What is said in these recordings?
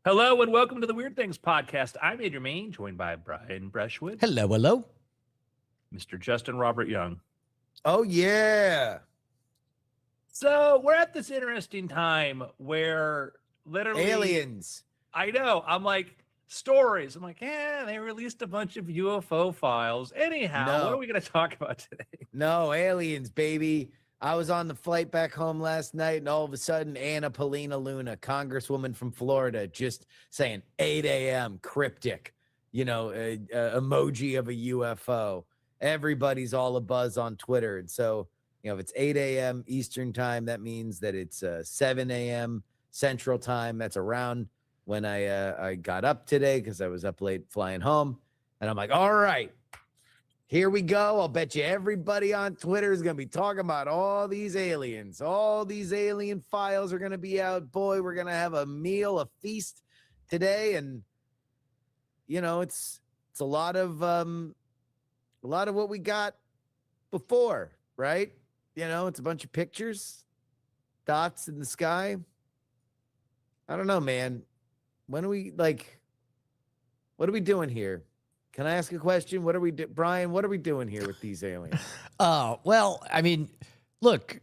Hello and welcome to the Weird Things podcast. I'm Andrew Mayne, joined by Brian Brushwood, Hello, hello. Mr. Justin Robert Young. Oh, yeah. So we're at this interesting time where literally Aliens. I know. I'm like, stories. I'm like, they released a bunch of UFO files. Anyhow, what are we going to talk about today? No, aliens, baby. I was on the flight back home last night, and all of a sudden, Anna Paulina Luna, congresswoman from Florida, just saying 8 a.m. cryptic, emoji of a UFO. Everybody's all abuzz on Twitter. And so, if it's 8 a.m. Eastern time, that means that it's 7 a.m. Central time. That's around when I got up today because I was up late flying home. And I'm like, all right, here we go. I'll bet you everybody on Twitter is going to be talking about all these aliens. All these alien files are going to be out. Boy, we're going to have a meal, a feast today. And, it's a lot of what we got before, right? It's a bunch of pictures, dots in the sky. I don't know, man. What are we doing here? Can I ask a question? Brian, what are we doing here with these aliens? Well, I mean, look,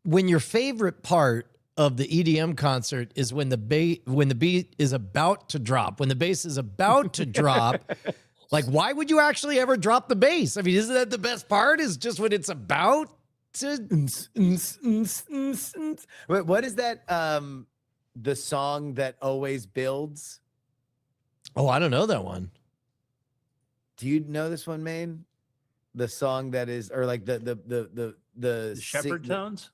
when your favorite part of the EDM concert is when the beat is about to drop, when the bass is about to drop, like, why would you actually ever drop the bass? I mean, isn't that the best part? Is just when it's about to. What is that? The song that always builds? Oh, I don't know that one. Do you know this one, Mayne? The song that is, or like the shepherd tones?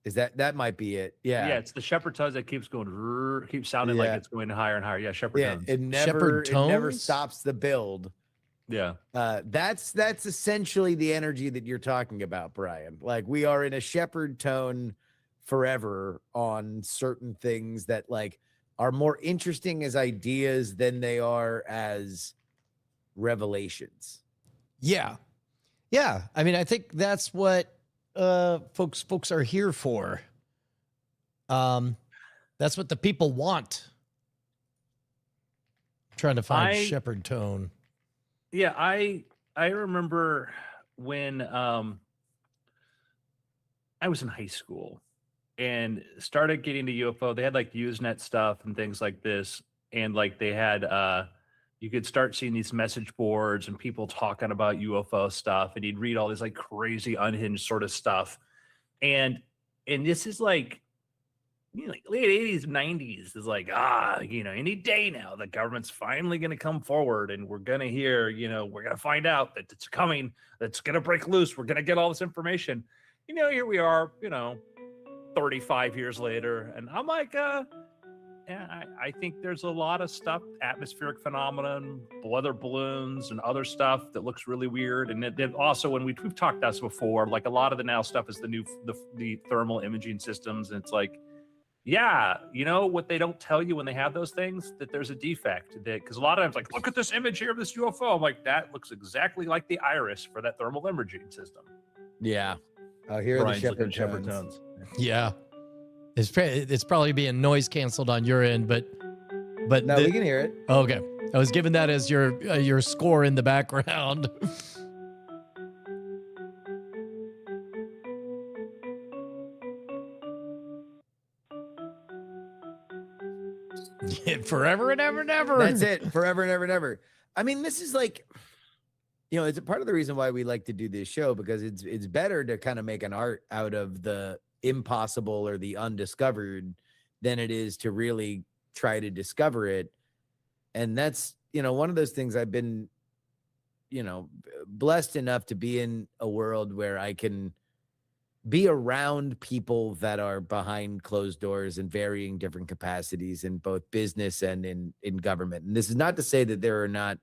Is that might be it? Yeah. Yeah, it's the shepherd tones that keeps going, keeps sounding like it's going higher and higher. Yeah, shepherd tones. It never stops the build. Yeah. That's essentially the energy that you're talking about, Brian. Like, we are in a shepherd tone forever on certain things that like are more interesting as ideas than they are as revelations. Yeah. I mean, I think that's what folks are here for. That's what the people want. I'm trying to find shepherd tone. Yeah, I remember when I was in high school and started getting to UFO. They had like Usenet stuff and things like this, and like they had you could start seeing these message boards and people talking about UFO stuff, and you'd read all this like crazy unhinged sort of stuff. And this is like, like late 80s, 90s is like, any day now the government's finally going to come forward and we're going to hear, we're going to find out that it's coming, that's going to break loose. We're going to get all this information. Here we are, 35 years later. And I'm like, I think there's a lot of stuff, atmospheric phenomenon, weather balloons, and other stuff that looks really weird. And then also, when we've talked about this before, like a lot of the now stuff is the thermal imaging systems, and it's like, what they don't tell you when they have those things, that there's a defect. Because a lot of times, like, look at this image here of this UFO. I'm like, that looks exactly like the iris for that thermal imaging system. Yeah. Oh, here are the shepherd tones. Yeah. It's probably being noise canceled on your end, but no, we can hear it. Okay, I was given that as your score in the background. Forever and ever and ever. That's it. Forever and ever and ever. I mean, this is like, it's a part of the reason why we like to do this show, because it's better to kind of make an art out of the impossible or the undiscovered than it is to really try to discover it. And that's, one of those things. I've been, blessed enough to be in a world where I can be around people that are behind closed doors in varying different capacities in both business and in government. And this is not to say that there are not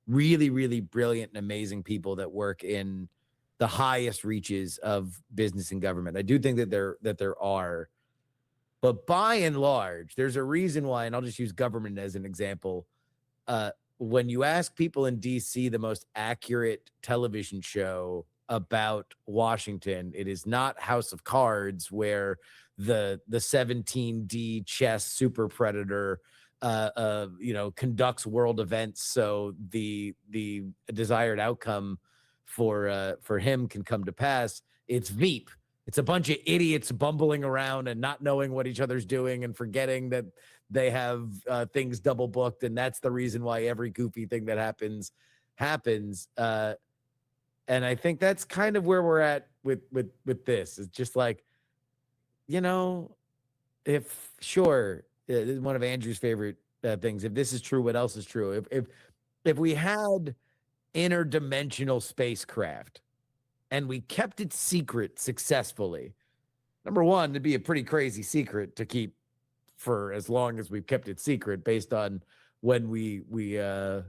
really, really brilliant and amazing people that work in the highest reaches of business and government. I do think that there are, but by and large, there's a reason why, and I'll just use government as an example. When you ask people in DC the most accurate television show about Washington. It is not House of Cards, where the 17D chess super predator conducts world events so the desired outcome for him can come to pass. It's Veep. It's a bunch of idiots bumbling around and not knowing what each other's doing and forgetting that they have things double booked, and that's the reason why every goofy thing that happens. And I think that's kind of where we're at with this. It's just like, if sure, this is one of Andrew's favorite things. If this is true, what else is true? If we had interdimensional spacecraft and we kept it secret successfuri, number one, it'd be a pretty crazy secret to keep for as long as we've kept it secret, based on when we are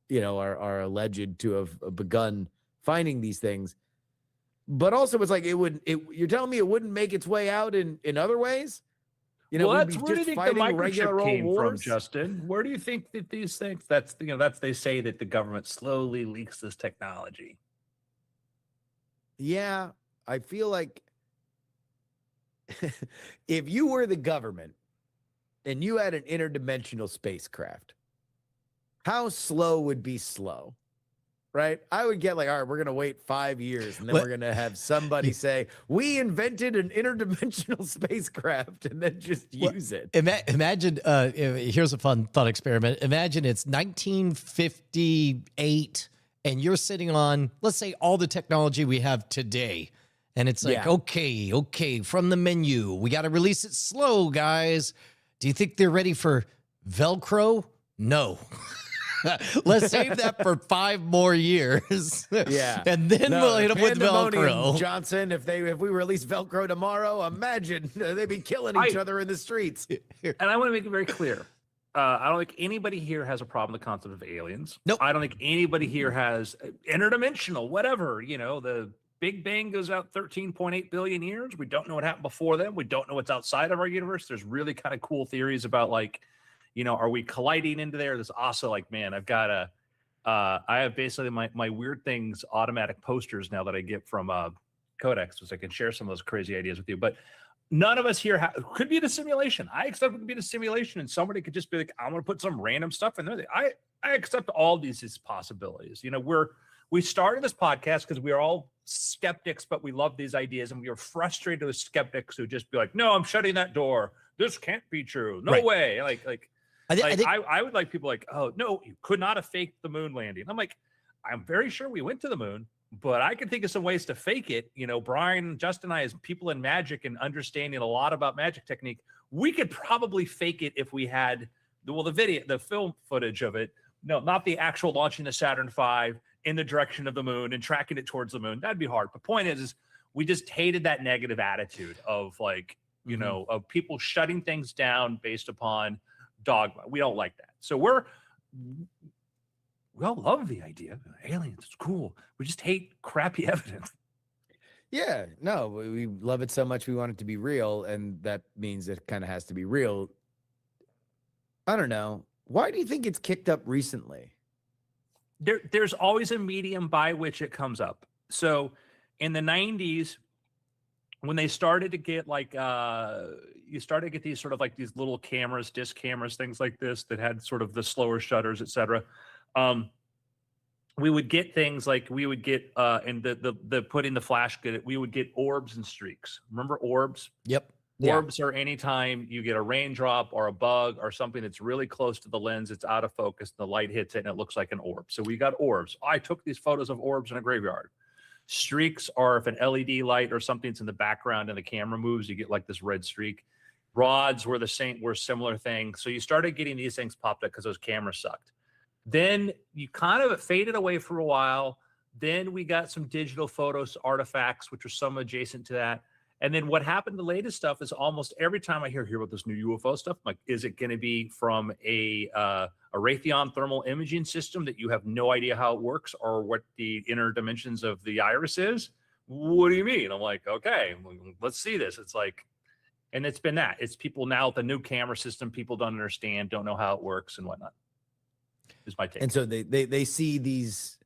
alleged to have begun finding these things. But also, it's like you're telling me it wouldn't make its way out in other ways? Where do you think the microchip came from, Justin? Where do you think that these things? That's they say that the government slowly leaks this technology. Yeah, I feel like if you were the government and you had an interdimensional spacecraft, how slow would be slow? Right? I would get like, all right, we're going to wait 5 years, and then we're going to have somebody say, we invented an interdimensional spacecraft, and then just use it. Imagine, here's a fun thought experiment. Imagine it's 1958 and you're sitting on, let's say, all the technology we have today. And it's like, okay, from the menu, we got to release it slow, guys. Do you think they're ready for Velcro? No. Let's save that for 5 more years. Yeah. And then we'll hit them with Velcro. Johnson, if we release Velcro tomorrow, imagine they'd be killing each other in the streets. And I want to make it very clear. I don't think anybody here has a problem with the concept of aliens. Nope. I don't think anybody here has interdimensional, whatever. The Big Bang goes out 13.8 billion years. We don't know what happened before then. We don't know what's outside of our universe. There's really kind of cool theories about are we colliding into there? There's also man, I have basically my weird things automatic posters now that I get from Codex, so I can share some of those crazy ideas with you. But none of us here could be in a simulation. I accept it could be in a simulation, and somebody could just be like, I'm going to put some random stuff in there. I accept all these possibilities. We started this podcast because we are all skeptics, but we love these ideas, and we are frustrated with skeptics who just be like, no, I'm shutting that door. This can't be true. No way. I would like people like, oh, no, you could not have faked the moon landing. I'm like, I'm very sure we went to the moon, but I can think of some ways to fake it. Brian, Justin, and I, as people in magic and understanding a lot about magic technique, we could probably fake it if we had the film footage of it. No, not the actual launching the Saturn V in the direction of the moon and tracking it towards the moon. That'd be hard. The point is we just hated that negative attitude of of people shutting things down based upon dogma. We don't like that. So we all love the idea of aliens. It's cool. We just hate crappy evidence. Yeah, no, we love it so much we want it to be real, and that means it kind of has to be real. I don't know. Why do you think it's kicked up recently? There's always a medium by which it comes up. So in the 90s, when they started to get you started to get these sort of these little cameras, disc cameras, things like this that had sort of the slower shutters, etc. We would get things and the putting the flash, we would get orbs and streaks. Remember orbs? Yep. Orbs are anytime you get a raindrop or a bug or something that's really close to the lens, it's out of focus, the light hits it and it looks like an orb. So we got orbs. I took these photos of orbs in a graveyard. Streaks are if an LED light or something's in the background and the camera moves, you get this red streak. Rods were similar things. So you started getting these things popped up because those cameras sucked. Then you kind of faded away for a while. Then we got some digital photos artifacts, which are some adjacent to that. And then what happened, the latest stuff is almost every time I hear about this new UFO stuff, I'm like, is it going to be from a Raytheon thermal imaging system that you have no idea how it works or what the inner dimensions of the iris is? What do you mean? I'm like, okay, let's see this. It's and it's been that. It's people now with the new camera system, people don't understand, don't know how it works and whatnot. Is my take. And so they see these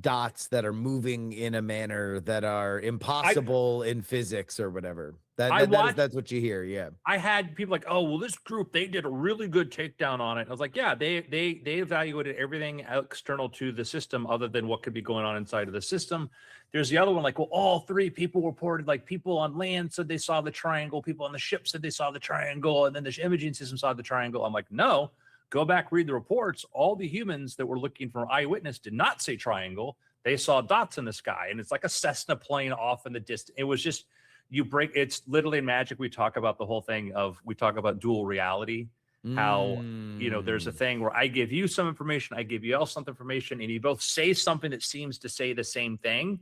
dots that are moving in a manner that are impossible in physics or whatever. That's what you hear. Yeah. I had people like, oh, well, this group, they did a really good takedown on it. I was like, yeah, they evaluated everything external to the system other than what could be going on inside of the system. There's the other one, like, well, all three people reported, like people on land said they saw the triangle, people on the ship said they saw the triangle, and then the imaging system saw the triangle. I'm like, no, go back, read the reports. All the humans that were looking for eyewitness did not say triangle. They saw dots in the sky, and it's like a Cessna plane off in the distance. It was just, it's literally in magic. We talk about the whole thing we talk about dual reality, how, there's a thing where I give you some information, I give you else some information, and you both say something that seems to say the same thing.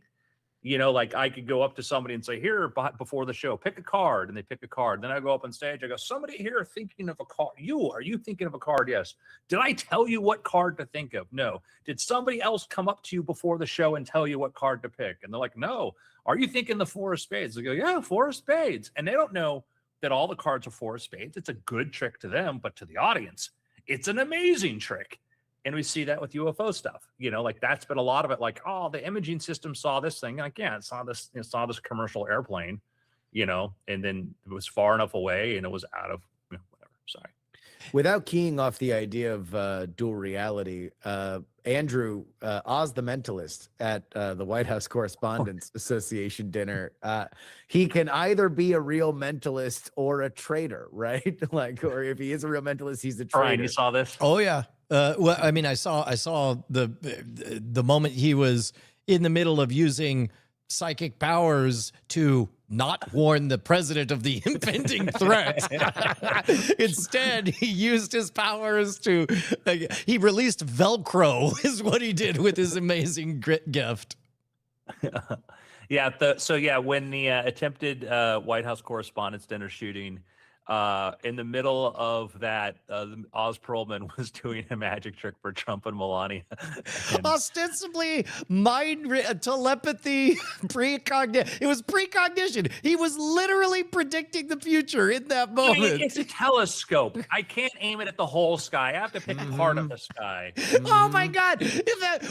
Like I could go up to somebody and say, here, before the show, pick a card, and they pick a card. Then I go up on stage, I go, somebody here thinking of a card. Are you thinking of a card? Yes. Did I tell you what card to think of? No. Did somebody else come up to you before the show and tell you what card to pick? And they're like, no. Are you thinking the four of spades? They go, yeah, four of spades. And they don't know that all the cards are four of spades. It's a good trick to them, but to the audience, it's an amazing trick. And we see that with UFO stuff, like that's been a lot of it. Like, oh, the imaging system saw this thing. Like, yeah, it saw this commercial airplane, and then it was far enough away and it was out of whatever. Sorry. Without keying off the idea of dual reality, Andrew, Oz the Mentalist at the White House Correspondents Association dinner, he can either be a real mentalist or a traitor, right? Or if he is a real mentalist, he's a traitor. Brian, you saw this? Oh yeah. Well, I mean, I saw the moment he was in the middle of using psychic powers to not warn the president of the impending threat. Instead, he used his powers to, he released Velcro is what he did with his amazing grit gift. Yeah. When the attempted White House Correspondents' Dinner shooting, in the middle of that, Oz Perlman was doing a magic trick for Trump and Melania. Ostensibly telepathy, precognition. It was precognition. He was literally predicting the future in that moment. It's a telescope. I can't aim it at the whole sky. I have to pick a part of the sky. Oh my God.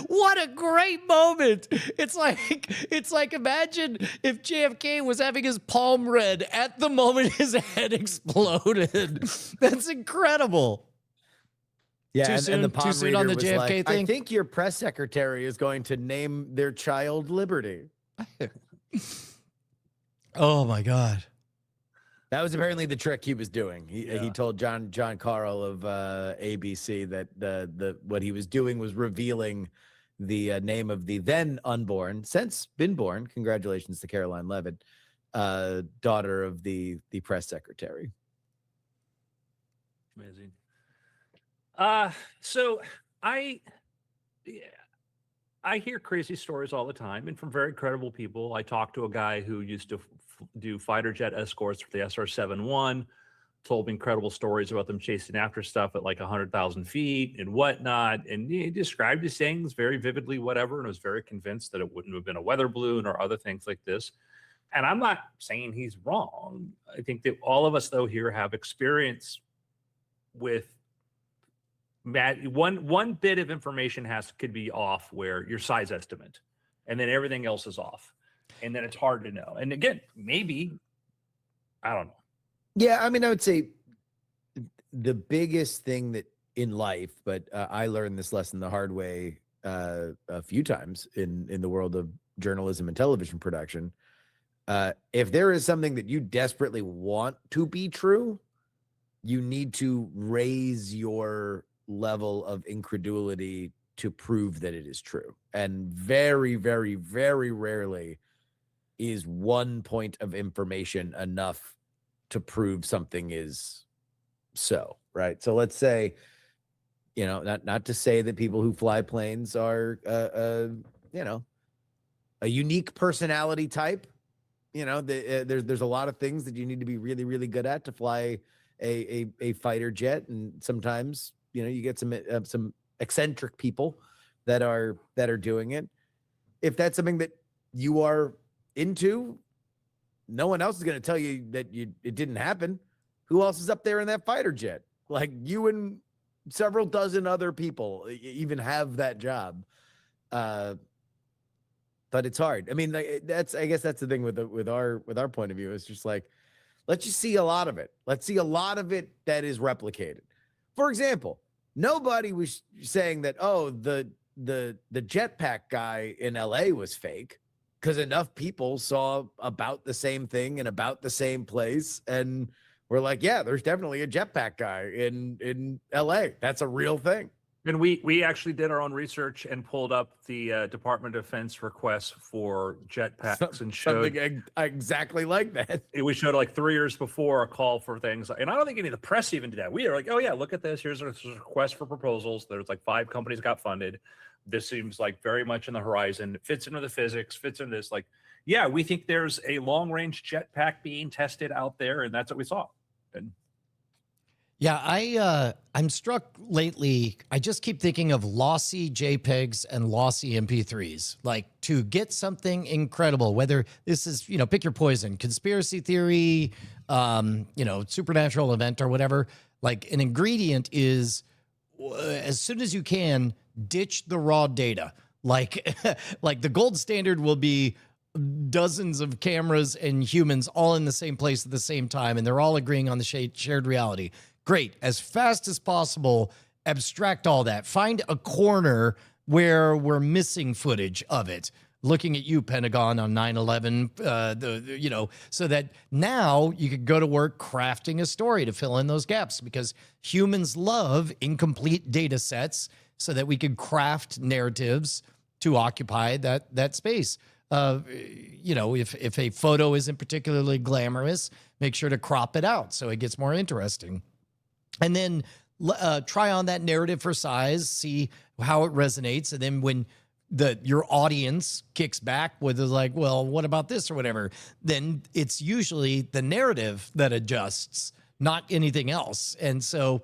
What a great moment. It's like imagine if JFK was having his palm read at the moment his head exploded. That's incredible. Yeah, and the palm too soon reader on the was JFK like, thing? I think your press secretary is going to name their child Liberty. Oh my God. That was apparently the trick he was doing. He told John Carl of ABC that what he was doing was revealing the name of the then unborn, since been born, congratulations to Caroline Levitt, daughter of the press secretary. Amazing. So I hear crazy stories all the time, and from very credible people. I talked to a guy who used to do fighter jet escorts for the SR-71, told me incredible stories about them chasing after stuff at like 100,000 feet and whatnot. And he described these things very vividly, whatever, and was very convinced that it wouldn't have been a weather balloon or other things like this. And I'm not saying he's wrong. I think that all of us, though, here have experience with one bit of information could be off where your size estimate, and then everything else is off. And then it's hard to know. And again, maybe, I don't know. Yeah, I mean, I would say the biggest thing that in life, but I learned this lesson the hard way a few times in the world of journalism and television production. If there is something that you desperately want to be true, you need to raise your level of incredulity to prove that it is true. And very, very, very rarely is one point of information enough to prove something is so, right? So let's say, not to say that people who fly planes are, a unique personality type. There's a lot of things that you need to be really, really good at to fly a fighter jet, and sometimes you get some eccentric people that are doing it. If that's something that you are into, no one else is going to tell you that it didn't happen. Who else is up there in that fighter jet? Like you and several dozen other people even have that job. but it's hard. I mean, like, I guess that's the thing with our point of view. It's just like, let's just see a lot of it. Let's see a lot of it that is replicated. For example, nobody was saying that, oh, the jetpack guy in LA was fake, because enough people saw about the same thing in about the same place, and we're like, yeah, there's definitely a jetpack guy in LA. That's a real thing. And we actually did our own research and pulled up the Department of Defense requests for jetpacks and showed something exactly like that. we showed like 3 years before a call for things. And I don't think any of the press even did that. We are like, oh yeah, look at this. Here's a request for proposals. There's like 5 companies got funded. This seems like very much in the horizon. It fits into the physics, fits into this. Like, yeah, we think there's a long range jetpack being tested out there, and that's what we saw. And yeah, I'm struck lately. I just keep thinking of lossy JPEGs and lossy MP3s. Like, to get something incredible, whether this is, pick your poison, conspiracy theory, supernatural event or whatever. Like, an ingredient is, as soon as you can, ditch the raw data. Like, like the gold standard will be dozens of cameras and humans all in the same place at the same time, and they're all agreeing on the shared reality. Great. As fast as possible, abstract all that. Find a corner where we're missing footage of it. Looking at you, Pentagon, on 9/11, so that now you could go to work crafting a story to fill in those gaps, because humans love incomplete data sets so that we could craft narratives to occupy that space. If a photo isn't particularly glamorous, make sure to crop it out so it gets more interesting. And then try on that narrative for size, see how it resonates. And then when your audience kicks back with like, well, what about this or whatever, then it's usually the narrative that adjusts, not anything else. And so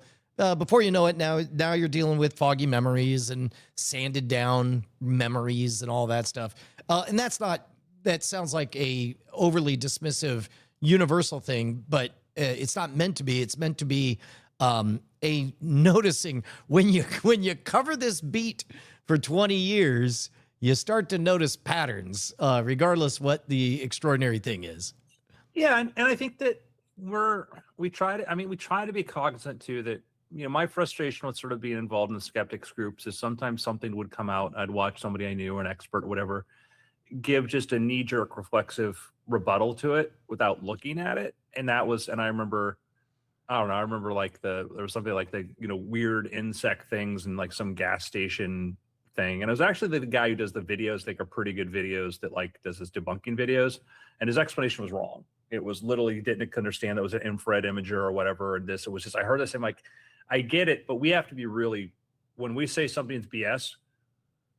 before you know it, now you're dealing with foggy memories and sanded down memories and all that stuff. And that sounds like a overly dismissive universal thing, but it's not meant to be. It's meant to be a noticing. When you cover this beat for 20 years, you start to notice patterns, regardless what the extraordinary thing is. Yeah, and I think that we try to be cognizant too that, my frustration with sort of being involved in the skeptics groups is sometimes something would come out. I'd watch somebody I knew, or an expert, or whatever, give just a knee-jerk reflexive rebuttal to it without looking at it. And I remember, I don't know, I remember like there was something like the, weird insect things and like some gas station thing. And it was actually the guy who does the videos, are pretty good videos, that like does his debunking videos. And his explanation was wrong. It was literally, he didn't understand that it was an infrared imager or whatever. And it was just, I heard this, I'm like, I get it, but we have to be really, when we say something's BS,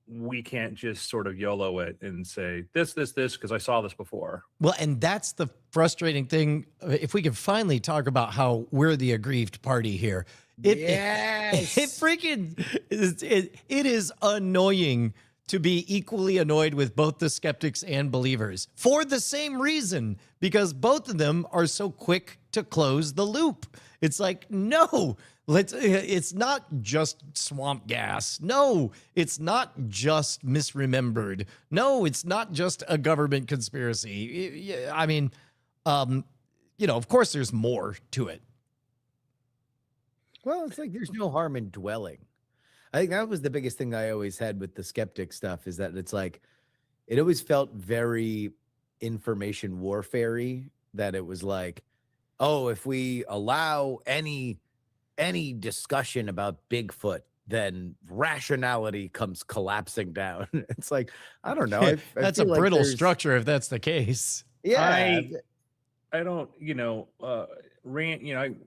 we can't just sort of YOLO it and say this, because I saw this before. Well, and that's the frustrating thing. If we could finally talk about how we're the aggrieved party here. It is annoying to be equally annoyed with both the skeptics and believers for the same reason, because both of them are so quick to close the loop. It's like, no, it's not just swamp gas. No, it's not just misremembered. No, it's not just a government conspiracy. I mean, of course there's more to it. Well, it's like there's no harm in dwelling. I think that was the biggest thing I always had with the skeptic stuff, is that it's like, it always felt very information warfare-y, that it was like, oh, if we allow any discussion about Bigfoot, then rationality comes collapsing down. It's like, I don't know. That's a brittle structure if that's the case. Yeah. I don't,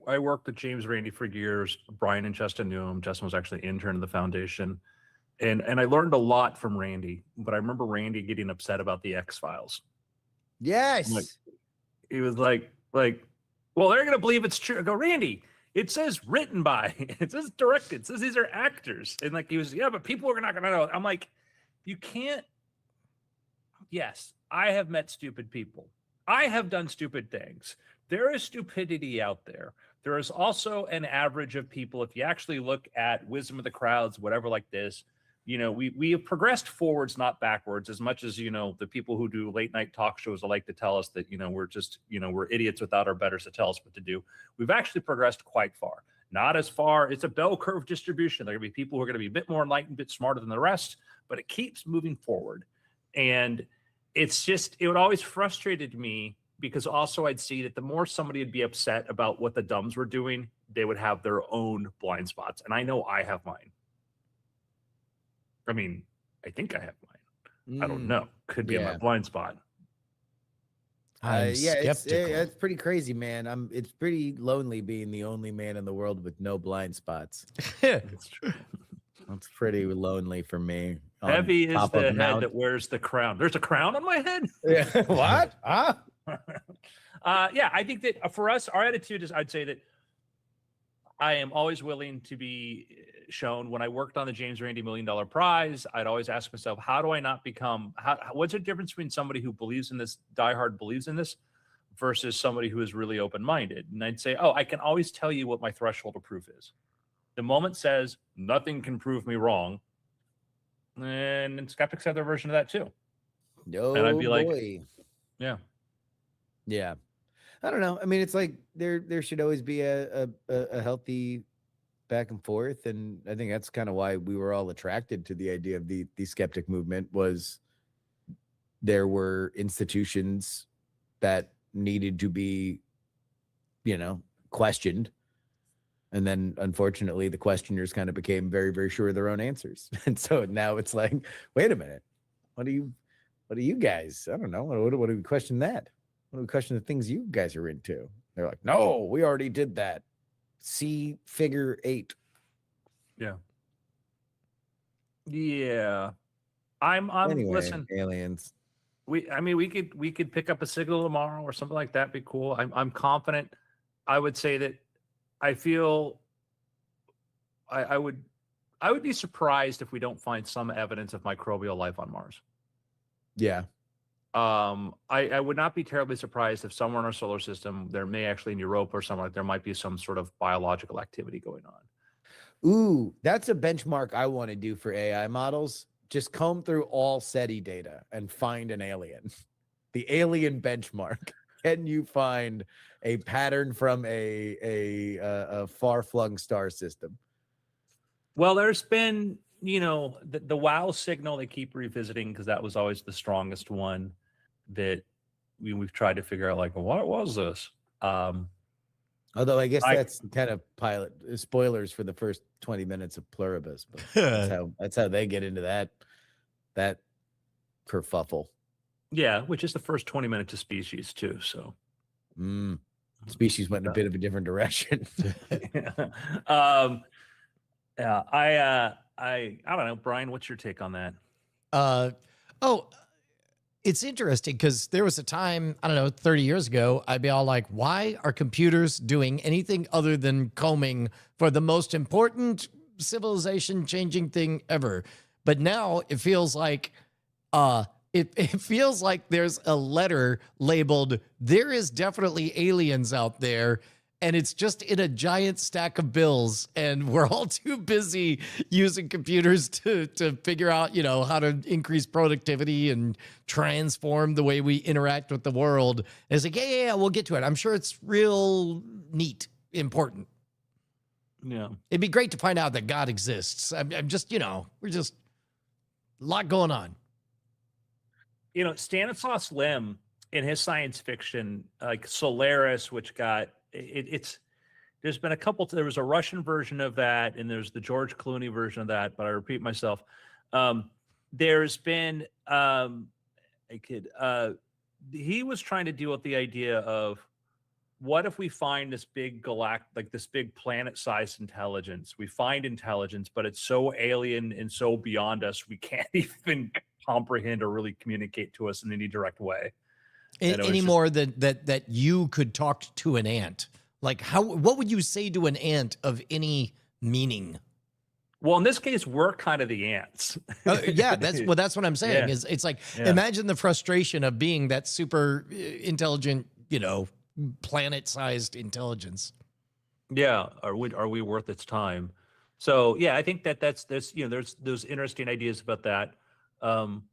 I worked with James Randi for years. Brian and Justin knew him. Justin was actually an intern of the foundation. And I learned a lot from Randi, but I remember Randi getting upset about the X-Files. Yes. He was like, well, they're going to believe it's true. I go, Randi, it says written by, it says directed, it says these are actors. And like, he was, yeah, but people are not going to know. I'm like, you can't. Yes, I have met stupid people. I have done stupid things. There is stupidity out there. There is also an average of people. If you actually look at wisdom of the crowds, whatever like this, we have progressed forwards, not backwards, as much as, the people who do late night talk shows like to tell us that, we're just, we're idiots without our betters to tell us what to do. We've actually progressed quite far. Not as far. It's a bell curve distribution. There are going to be people who are going to be a bit more enlightened, a bit smarter than the rest, but it keeps moving forward. And it would always frustrated me, because also I'd see that the more somebody would be upset about what the dumbs were doing, they would have their own blind spots. And I know I have mine. I mean, I think I have mine. I don't know. Could be in my blind spot. I'm skeptical. It's pretty crazy, man. It's pretty lonely being the only man in the world with no blind spots. It's true. It's pretty lonely for me. Heavy is the head that wears the crown. There's a crown on my head? Yeah. What? Huh? Yeah, I think that for us, our attitude is, I'd say that I am always willing to be shown. When I worked on the James Randi $1 Million Prize, I'd always ask myself, how do I not become, what's the difference between somebody who believes in this, diehard believes in this, versus somebody who is really open-minded? And I'd say, I can always tell you what my threshold of proof is. The moment says nothing can prove me wrong, and skeptics have their version of that too. No, and I'd be like, yeah. I don't know. I mean, it's like there should always be a healthy back and forth, and I think that's kind of why we were all attracted to the idea of the skeptic movement. Was there were institutions that needed to be, questioned. And then, unfortunately, the questioners kind of became very, very sure of their own answers. And so now it's like, wait a minute, what do you guys? I don't know. What do we question that? What do we question the things you guys are into? They're like, no, we already did that. See figure 8. Yeah. Yeah. I'm anyway, listen, aliens. We could pick up a signal tomorrow or something like that. Be cool. I'm confident. I would say that I feel I would be surprised if we don't find some evidence of microbial life on Mars. Yeah. I would not be terribly surprised if somewhere in our solar system, there may actually in Europa or something like, there might be some sort of biological activity going on. Ooh, that's a benchmark I want to do for AI models. Just comb through all SETI data and find an alien. The alien benchmark. Can you find a pattern from a far-flung star system? Well, there's been, the WOW signal they keep revisiting, because that was always the strongest one that we've tried to figure out, like, what was this? Although I guess that's kind of pilot spoilers for the first 20 minutes of Pluribus, but that's how they get into that kerfuffle. Yeah, which is the first 20 minutes of Species too. So Species went in a bit of a different direction. Yeah. I don't know, Brian, what's your take on that? It's interesting because there was a time, I don't know, 30 years ago, I'd be all like, why are computers doing anything other than combing for the most important civilization changing thing ever? But now it feels like it feels like there's a letter labeled, there is definitely aliens out there, and it's just in a giant stack of bills, and we're all too busy using computers to figure out, how to increase productivity and transform the way we interact with the world. And it's like, yeah, we'll get to it. I'm sure it's real neat, important. Yeah. It'd be great to find out that God exists. I'm just, we're just a lot going on. Stanislaus Lem in his science fiction, like Solaris, which got there's been a couple. There was a Russian version of that, and there's the George Clooney version of that. But I repeat myself. There's been he was trying to deal with the idea of, what if we find this big this big planet-sized intelligence? We find intelligence, but it's so alien and so beyond us, we can't even comprehend or really communicate to us in any direct way. Any more that you could talk to an ant. Like, what would you say to an ant of any meaning? Well, in this case, we're kind of the ants. Yeah, that's what I'm saying. Yeah. It's like, imagine the frustration of being that super intelligent, planet-sized intelligence. Yeah. Are we worth its time? So yeah, I think that's there's those interesting ideas about that. Um,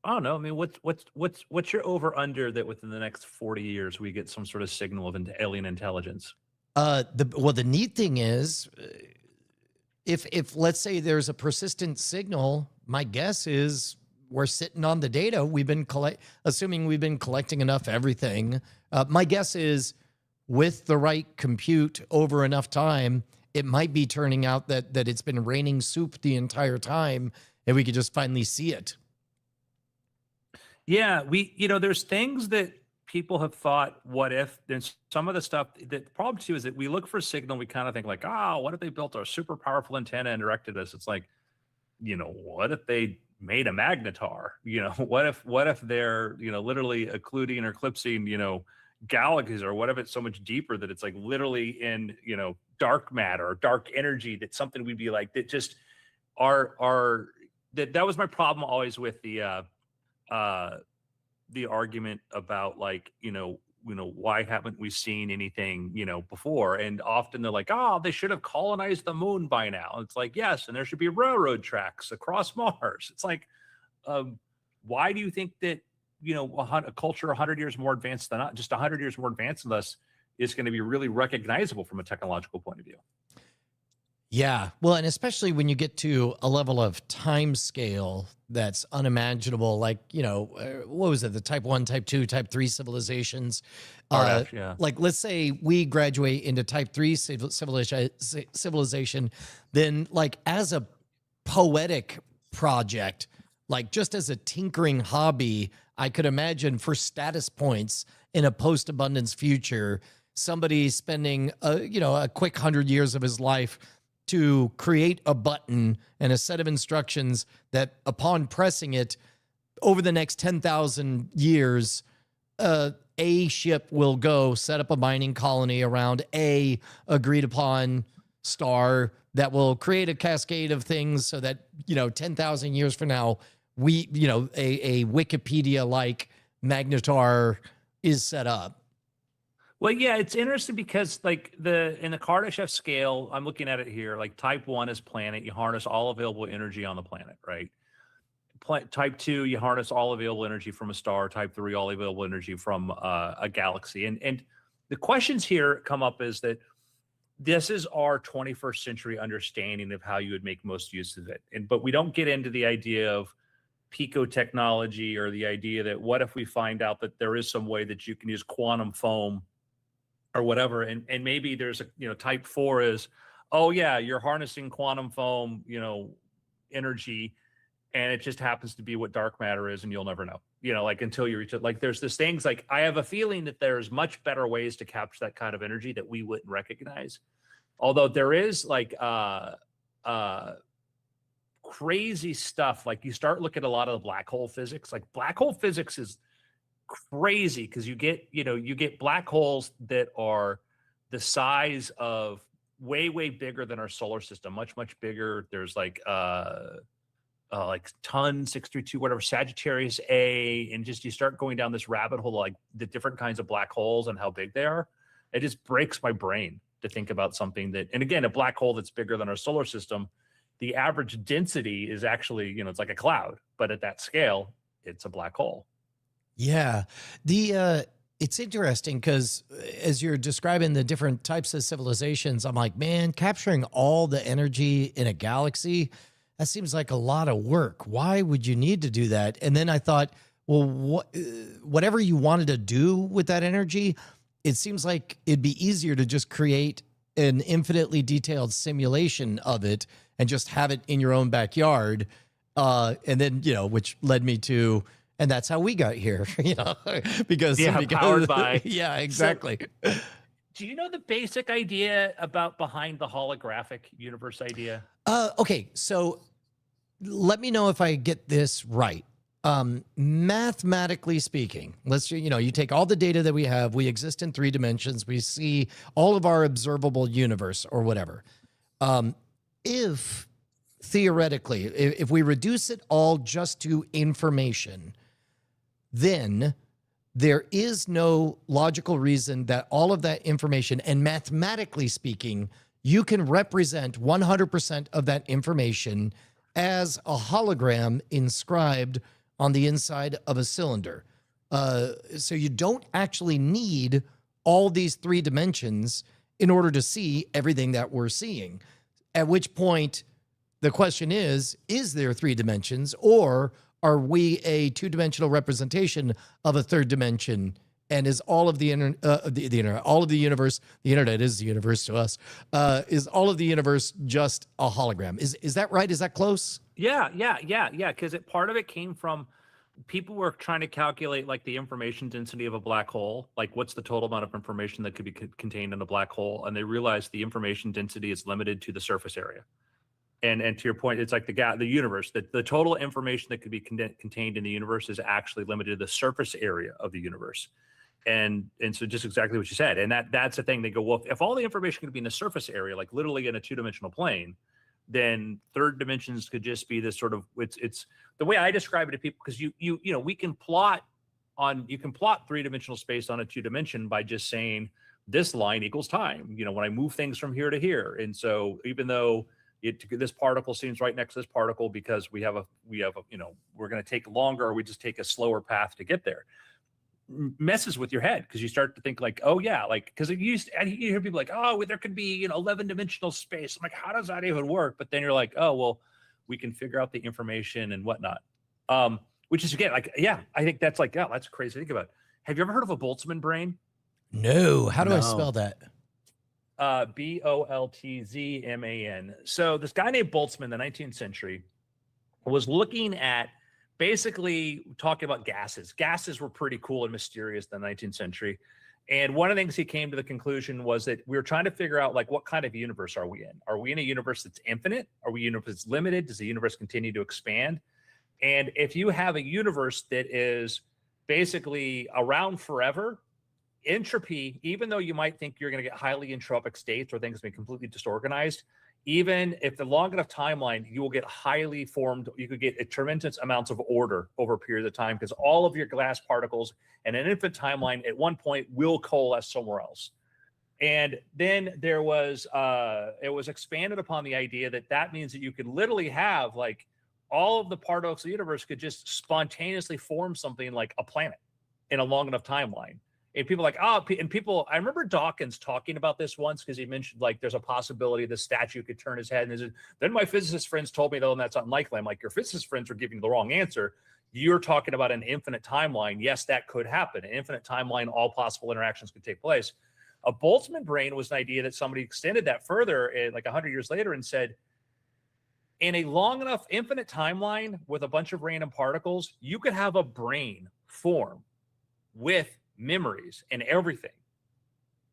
I don't know. I mean, what's your over under that within the next 40 years we get some sort of signal of alien intelligence? The neat thing is, if let's say there's a persistent signal, my guess is we're sitting on the data. Assuming we've been collecting enough everything. My guess is with the right compute over enough time, it might be turning out that it's been raining soup the entire time, and we could just finally see it. Yeah, there's things that people have thought, what if? There's some of the stuff. The problem too is that we look for signal. We kind of think like, oh, what if they built a super powerful antenna and directed us? It's like, what if they made a magnetar? What if they're, literally occluding or eclipsing, galaxies, or what if it's so much deeper that it's like literally in, dark matter or dark energy, that's something we'd be like, that just are that was my problem always with the argument about like, why haven't we seen anything, before? And often they're like, oh, they should have colonized the moon by now. And it's like, yes, and there should be railroad tracks across Mars. It's like, why do you think that, a culture 100 years more advanced than just 100 years more advanced than us is going to be really recognizable from a technological point of view? Yeah. Well, and especially when you get to a level of time scale that's unimaginable, like, what was it? The type 1, type 2, type 3 civilizations. Yeah. Like, let's say we graduate into type 3 civilization, then like as a poetic project, like just as a tinkering hobby, I could imagine for status points in a post-abundance future, somebody spending a quick 100 years of his life to create a button and a set of instructions that upon pressing it over the next 10,000 years, a ship will go set up a mining colony around a agreed upon star that will create a cascade of things so that, 10,000 years from now, we, a Wikipedia-like magnetar is set up. Well, yeah, it's interesting because like in the Kardashev scale, I'm looking at it here, like type 1 is planet, you harness all available energy on the planet, right? Type 2, you harness all available energy from a star. Type 3, all available energy from a galaxy. And the questions here come up is that this is our 21st century understanding of how you would make most use of it. But we don't get into the idea of pico technology, or the idea that what if we find out that there is some way that you can use quantum foam or whatever, and maybe there's a type 4 is, oh yeah, you're harnessing quantum foam energy, and it just happens to be what dark matter is, and you'll never know, like until you reach it. Like there's this things, like I have a feeling that there's much better ways to capture that kind of energy that we wouldn't recognize, although there is like crazy stuff. Like you start looking at a lot of the black hole physics. Like black hole physics is crazy because you get black holes that are the size of way bigger than our solar system, much bigger. There's like ton 632 whatever, Sagittarius A, and just you start going down this rabbit hole, like the different kinds of black holes and how big they are. It just breaks my brain to think about something that, and again, a black hole that's bigger than our solar system, the average density is actually, it's like a cloud, but at that scale, it's a black hole. Yeah. It's interesting because as you're describing the different types of civilizations, I'm like, man, capturing all the energy in a galaxy, that seems like a lot of work. Why would you need to do that? And then I thought, well, whatever you wanted to do with that energy, it seems like it'd be easier to just create an infinitely detailed simulation of it and just have it in your own backyard. And then, which led me to, and that's how we got here, because powered by. Yeah, exactly. So, do you know the basic idea about behind the holographic universe idea? Okay, so let me know if I get this right. Mathematically speaking, you take all the data that we have, we exist in 3 dimensions, we see all of our observable universe or whatever. If theoretically, if we reduce it all just to information, then there is no logical reason that all of that information, and mathematically speaking, you can represent 100% of that information as a hologram inscribed on the inside of a cylinder. So you don't actually need all these 3 dimensions in order to see everything that we're seeing. At which point, the question is there 3 dimensions, or are we a 2-dimensional representation of a 3rd dimension? And is all of the internet, all of the universe, the internet is the universe to us, is all of the universe just a hologram? Is that right? Is that close? Yeah. Because part of it came from people were trying to calculate like the information density of a black hole, like what's the total amount of information that could be contained in a black hole, and they realized the information density is limited to the surface area. And to your point, it's like the universe, that the total information that could be contained in the universe is actually limited to the surface area of the universe. And so just exactly what you said. And that's the thing. They go, well, if all the information could be in the surface area, like literally in a 2-dimensional plane, then 3rd dimensions could just be this sort of, it's the way I describe it to people, because you know, you can plot 3-dimensional space on a 2-dimension by just saying this line equals time, you know, when I move things from here to here. And so even though this particle seems right next to this particle because we have a, you know, we're going to take longer, or we just take a slower path to get there, messes with your head, because you start to think like, oh yeah, like, because you hear people like, oh, there could be, you know, 11-dimensional space. I'm like, how does that even work? But then you're like, oh, well, we can figure out the information and whatnot. Which is, again, like, yeah, I think that's like, yeah, that's crazy to think about. Have you ever heard of a Boltzmann brain? No. How do I spell that? Boltzmann. So this guy named Boltzmann in the 19th century was looking at basically talking about gases. Gases were pretty cool and mysterious in the 19th century. And one of the things he came to the conclusion was that we were trying to figure out, like, what kind of universe are we in? Are we in a universe that's infinite? Are we in a universe that's limited? Does the universe continue to expand? And if you have a universe that is basically around forever, entropy, even though you might think you're going to get highly entropic states or things being completely disorganized, even if the long enough timeline, you will get highly formed, you could get tremendous amounts of order over a period of time, because all of your glass particles in an infinite timeline at one point will coalesce somewhere else. And then there was, it was expanded upon the idea that means that you could literally have, like, all of the particles of the universe could just spontaneously form something like a planet in a long enough timeline. And people like, I remember Dawkins talking about this once, because he mentioned, like, there's a possibility the statue could turn his head. And then my physicist friends told me, though, and that's unlikely. I'm like, your physicist friends are giving you the wrong answer. You're talking about an infinite timeline. Yes, that could happen. An infinite timeline, all possible interactions could take place. A Boltzmann brain was an idea that somebody extended that further, like 100 years later, and said, in a long enough infinite timeline with a bunch of random particles, you could have a brain form with memories and everything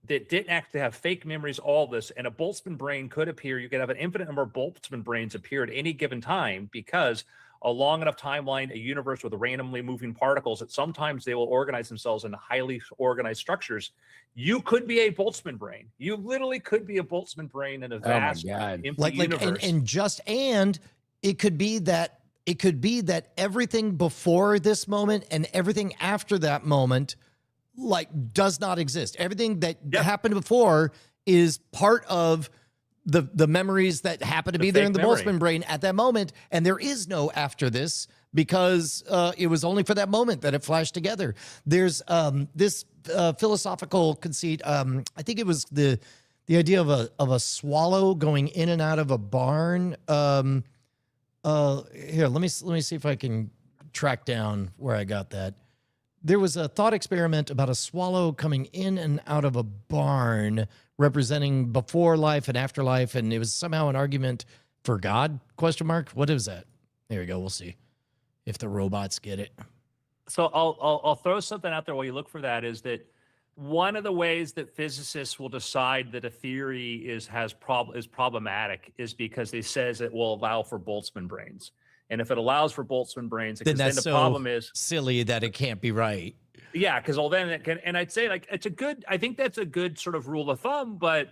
that didn't actually have fake memories, all this. And a Boltzmann brain could appear. You could have an infinite number of Boltzmann brains appear at any given time, because a long enough timeline, a universe with randomly moving particles, that sometimes they will organize themselves into highly organized structures. You could be a Boltzmann brain. You literally could be a Boltzmann brain in a vast empty universe. And it could be that everything before this moment and everything after that moment, like, does not exist. Everything that happened before is part of the memories that happen to be there in the Boltzmann brain at that moment, and there is no after this, because it was only for that moment that it flashed together. There's this philosophical conceit. I think it was the idea of a swallow going in and out of a barn. Here, let me see if I can track down where I got that. There was a thought experiment about a swallow coming in and out of a barn, representing before life and afterlife, and it was somehow an argument for God? ? What is that? There you go. We'll see if the robots get it. So I'll throw something out there while you look for that. Is that one of the ways that physicists will decide that a theory is problematic is because it says it will allow for Boltzmann brains. And if it allows for Boltzmann brains, then the problem is silly that it can't be right. Yeah, because then it can. And I'd say, like, I think that's a good sort of rule of thumb. But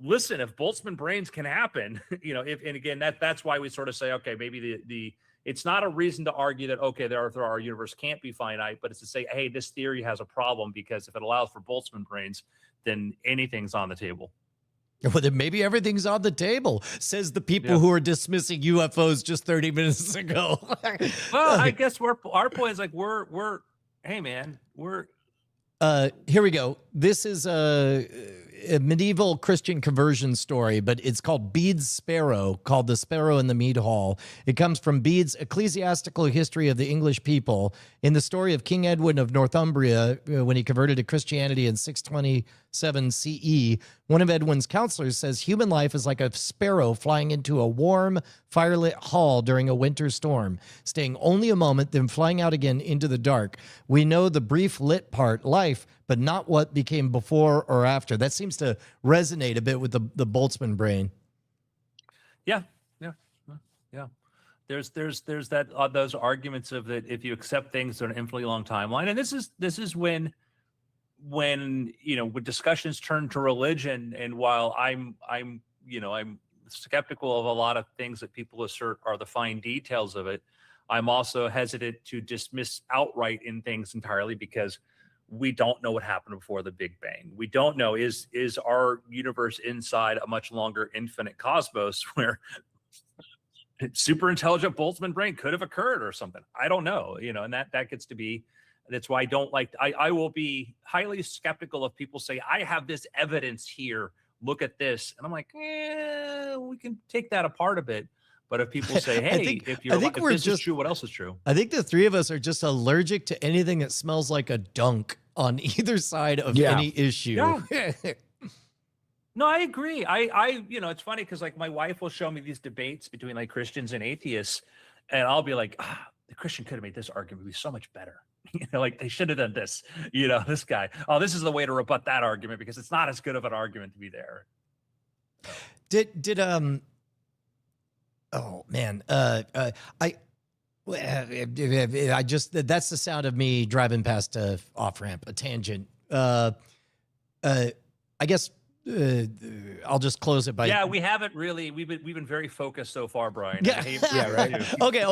listen, if Boltzmann brains can happen, you know, and again, that's why we sort of say, okay, maybe it's not a reason to argue that, okay, our universe can't be finite, but it's to say, hey, this theory has a problem, because if it allows for Boltzmann brains, then anything's on the table. Well, then maybe everything's on the table, says the people Yeah. who are dismissing UFOs just 30 minutes ago. Well, I guess our point is like we're hey man, we're Here we go. This is a medieval Christian conversion story, but it's called Bede's Sparrow, called The Sparrow in the Mead Hall. It comes from Bede's Ecclesiastical History of the English People. In the story of King Edwin of Northumbria, when he converted to Christianity in 627 CE, one of Edwin's counselors says human life is like a sparrow flying into a warm, firelit hall during a winter storm, staying only a moment, then flying out again into the dark. We know the brief lit part, life, but not what became before or after. That seems to resonate a bit with the Boltzmann brain. yeah, yeah, yeah. There's that those arguments of that if you accept things on an infinitely long timeline, and this is when when discussions turn to religion, and while I'm skeptical of a lot of things that people assert are the fine details of it, I'm also hesitant to dismiss outright in things entirely because we don't know what happened before the Big Bang. We don't know, is our universe inside a much longer infinite cosmos where super intelligent Boltzmann brain could have occurred or something. I don't know, and that gets to be, that's why I don't like, I will be highly skeptical if people say, I have this evidence here, look at this. And I'm like, we can take that apart a bit. But if people say, hey, if this is true, what else is true? I think the three of us are just allergic to anything that smells like a dunk on either side of any issue. Yeah. No, I agree. I it's funny because like my wife will show me these debates between like Christians and atheists, and I'll be like, the Christian could have made this argument be so much better. Like they should have done this. This guy. Oh, this is the way to rebut that argument because it's not as good of an argument to be there. Oh man, I just, that's the sound of me driving past a off ramp, a tangent. I guess I'll just close it by. Yeah, we haven't really. We've been very focused so far, Brian. Yeah, right. Okay.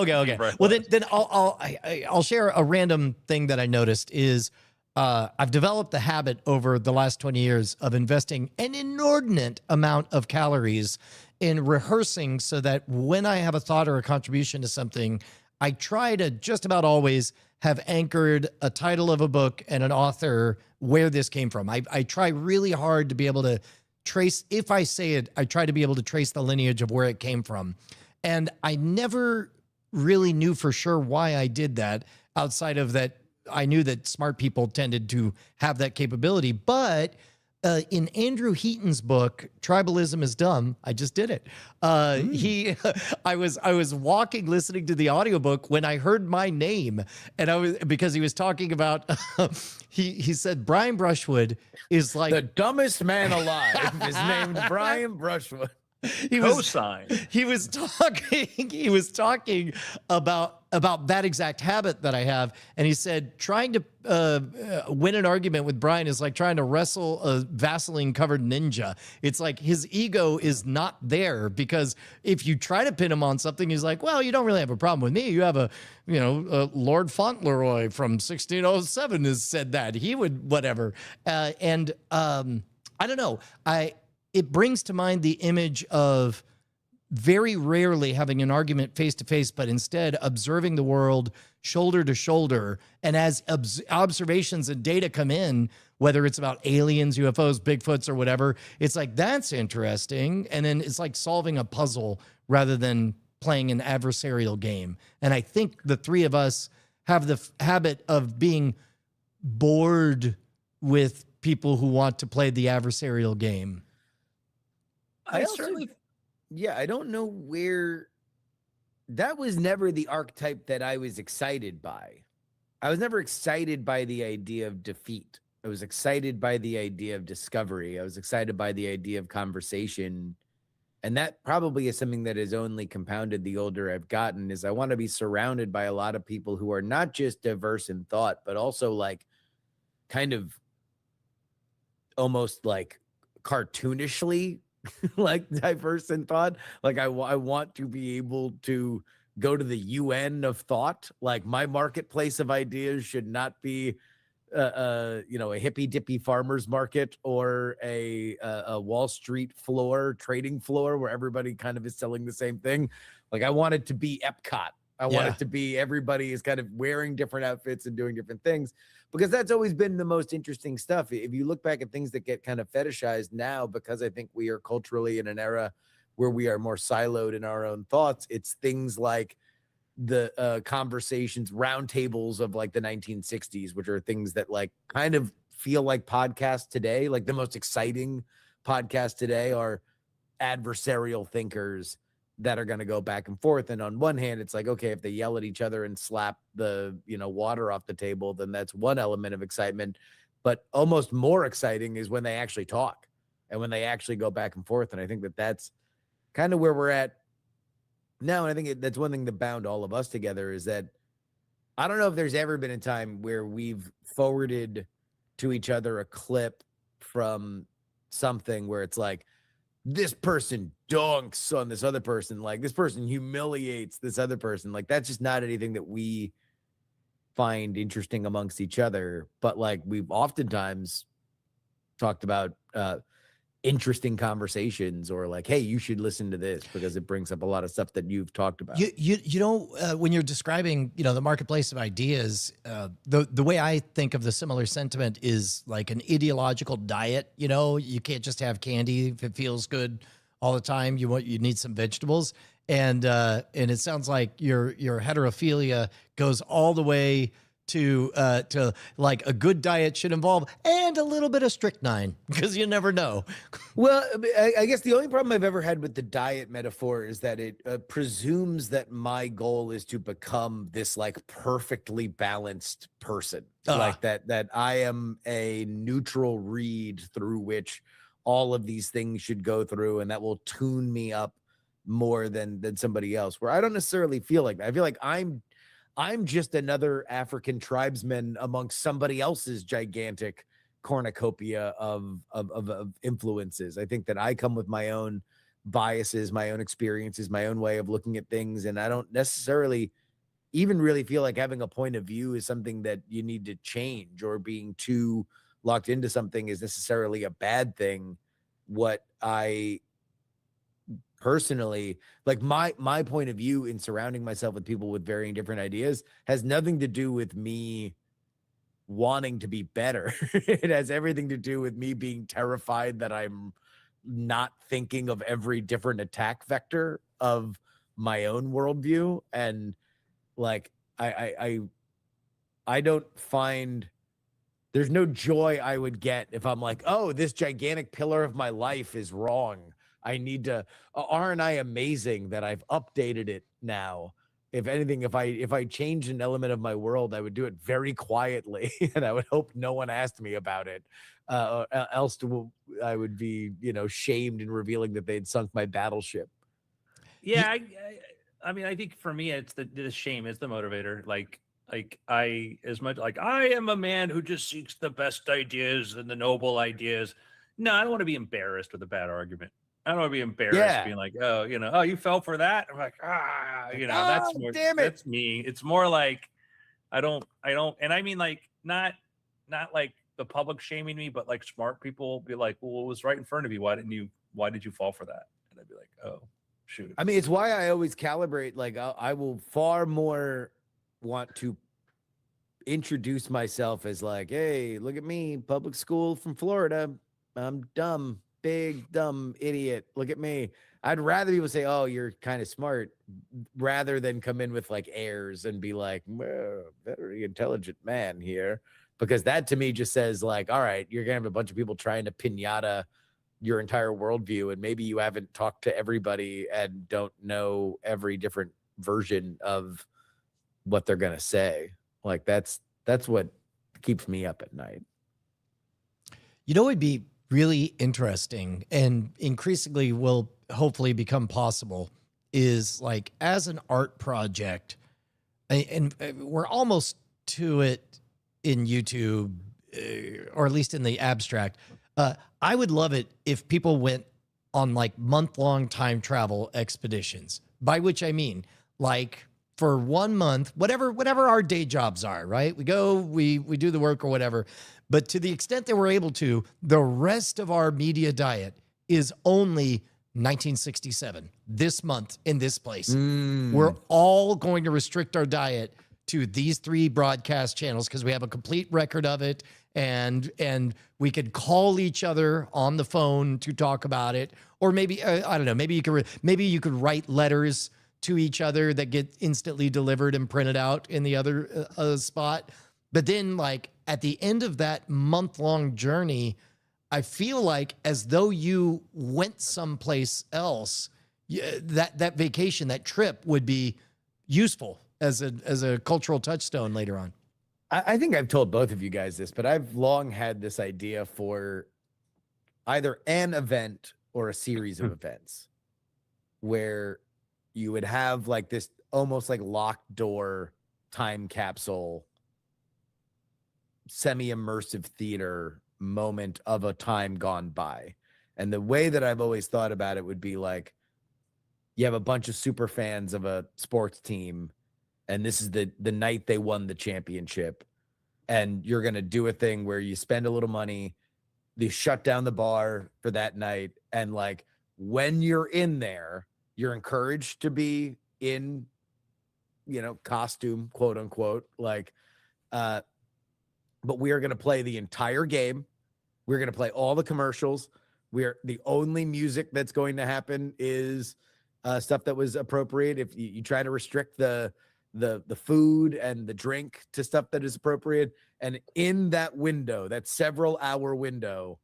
Well, then I'll share a random thing that I noticed is. I've developed the habit over the last 20 years of investing an inordinate amount of calories in rehearsing so that when I have a thought or a contribution to something, I try to just about always have anchored a title of a book and an author where this came from. I try really hard to be able to trace, if I say it, I try to be able to trace the lineage of where it came from. And I never really knew for sure why I did that outside of that. I knew that smart people tended to have that capability, but in Andrew Heaton's book, Tribalism is Dumb, I just did it. I was walking, listening to the audiobook when I heard my name, and because he was talking about, he said Brian Brushwood is like the dumbest man alive is named Brian Brushwood. He was talking about that exact habit that I have, and he said trying to win an argument with Brian is like trying to wrestle a Vaseline covered ninja. It's like his ego is not there because if you try to pin him on something, he's like, well, you don't really have a problem with me. You have a Lord Fauntleroy from 1607 has said that he would whatever, and I don't know. It brings to mind the image of very rarely having an argument face to face, but instead observing the world shoulder to shoulder. And as observations and data come in, whether it's about aliens, UFOs, Bigfoots, or whatever, it's like, that's interesting. And then it's like solving a puzzle rather than playing an adversarial game. And I think the three of us have the habit of being bored with people who want to play the adversarial game. I don't know where that was never the archetype that I was excited by. I was never excited by the idea of defeat. I was excited by the idea of discovery. I was excited by the idea of conversation. And that probably is something that has only compounded the older I've gotten, is I want to be surrounded by a lot of people who are not just diverse in thought, but also like kind of almost like cartoonishly like diverse in thought. Like I want to be able to go to the UN of thought. Like my marketplace of ideas should not be a hippy dippy farmer's market or a Wall Street floor, trading floor where everybody kind of is selling the same thing. Like I want it to be Epcot. I want Yeah. it to be everybody is kind of wearing different outfits and doing different things, because that's always been the most interesting stuff. If you look back at things that get kind of fetishized now, because I think we are culturally in an era where we are more siloed in our own thoughts, it's things like the conversations, roundtables of like the 1960s, which are things that like kind of feel like podcasts today. Like the most exciting podcasts today are adversarial thinkers that are going to go back and forth. And on one hand, it's like, okay, if they yell at each other and slap the, water off the table, then that's one element of excitement. But almost more exciting is when they actually talk and when they actually go back and forth. And I think that that's kind of where we're at now. And I think that's one thing that bound all of us together is that I don't know if there's ever been a time where we've forwarded to each other a clip from something where it's like, this person dunks on this other person, like this person humiliates this other person. Like that's just not anything that we find interesting amongst each other. But like we've oftentimes talked about interesting conversations, or like, hey, you should listen to this because it brings up a lot of stuff that you've talked about. When you're describing, the marketplace of ideas, the way I think of the similar sentiment is like an ideological diet. You can't just have candy if it feels good all the time. You need some vegetables, and it sounds like your heterophilia goes all the way to like a good diet should involve and a little bit of strychnine, because you never know. Well, I guess the only problem I've ever had with the diet metaphor is that it presumes that my goal is to become this like perfectly balanced person, like that I am a neutral reed through which all of these things should go through, and that will tune me up more than somebody else. Where I don't necessarily feel like that. I feel like I'm just another African tribesman amongst somebody else's gigantic cornucopia of influences. I think that I come with my own biases, my own experiences, my own way of looking at things. And I don't necessarily even really feel like having a point of view is something that you need to change, or being too locked into something is necessarily a bad thing. What I personally like, my point of view in surrounding myself with people with varying different ideas has nothing to do with me wanting to be better. It has everything to do with me being terrified that I'm not thinking of every different attack vector of my own worldview. And like I don't find, there's no joy I would get if I'm like, oh, this gigantic pillar of my life is wrong. I need to, aren't I amazing that I've updated it now? If anything, if I changed an element of my world, I would do it very quietly, and I would hope no one asked me about it. Else I would be, shamed in revealing that they'd sunk my battleship. Yeah, I mean, I think for me, it's the shame is the motivator. Like I am a man who just seeks the best ideas and the noble ideas. No, I don't want to be embarrassed with a bad argument. I don't want to be embarrassed being like, oh, you fell for that. I'm like, that's more, damn it. That's me. It's more like, I don't, and I mean like, not like the public shaming me, but like smart people be like, well, it was right in front of you. Why did you fall for that? And I'd be like, oh, shoot. I mean, it's why I always calibrate. Like I will far more want to introduce myself as like, hey, look at me, public school from Florida. I'm dumb. Big dumb idiot. Look at me. I'd rather people say, oh, you're kind of smart, rather than come in with like airs and be like, well, very intelligent man here. Because that to me just says like, all right, you're gonna have a bunch of people trying to piñata your entire worldview, and maybe you haven't talked to everybody and don't know every different version of what they're gonna say. Like that's what keeps me up at night. It'd be really interesting, and increasingly will hopefully become possible, is like as an art project, and we're almost to it in YouTube, or at least in the abstract. I would love it if people went on like month-long time travel expeditions, by which I mean like for 1 month, whatever our day jobs are, right? We go, we do the work or whatever. But to the extent that we're able to, the rest of our media diet is only 1967, this month in this place. We're all going to restrict our diet to these 3 broadcast channels because we have a complete record of it, and we could call each other on the phone to talk about it, or maybe I don't know, maybe you could write letters to each other that get instantly delivered and printed out in the other spot. But then, like, at the end of that month-long journey, I feel like as though you went someplace else, that vacation, that trip would be useful as a cultural touchstone later on. I think I've told both of you guys this, but I've long had this idea for either an event or a series of events where you would have like this almost like locked door time capsule, semi-immersive theater moment of a time gone by. And the way that I've always thought about it would be like, you have a bunch of super fans of a sports team, and this is the night they won the championship, and you're going to do a thing where you spend a little money, they shut down the bar for that night, and like when you're in there, you're encouraged to be in, you know, costume, quote unquote, like but we are going to play the entire game. We're going to play all the commercials. The only music that's going to happen is stuff that was appropriate. If you try to restrict the food and the drink to stuff that is appropriate, and in that window, that several hour window,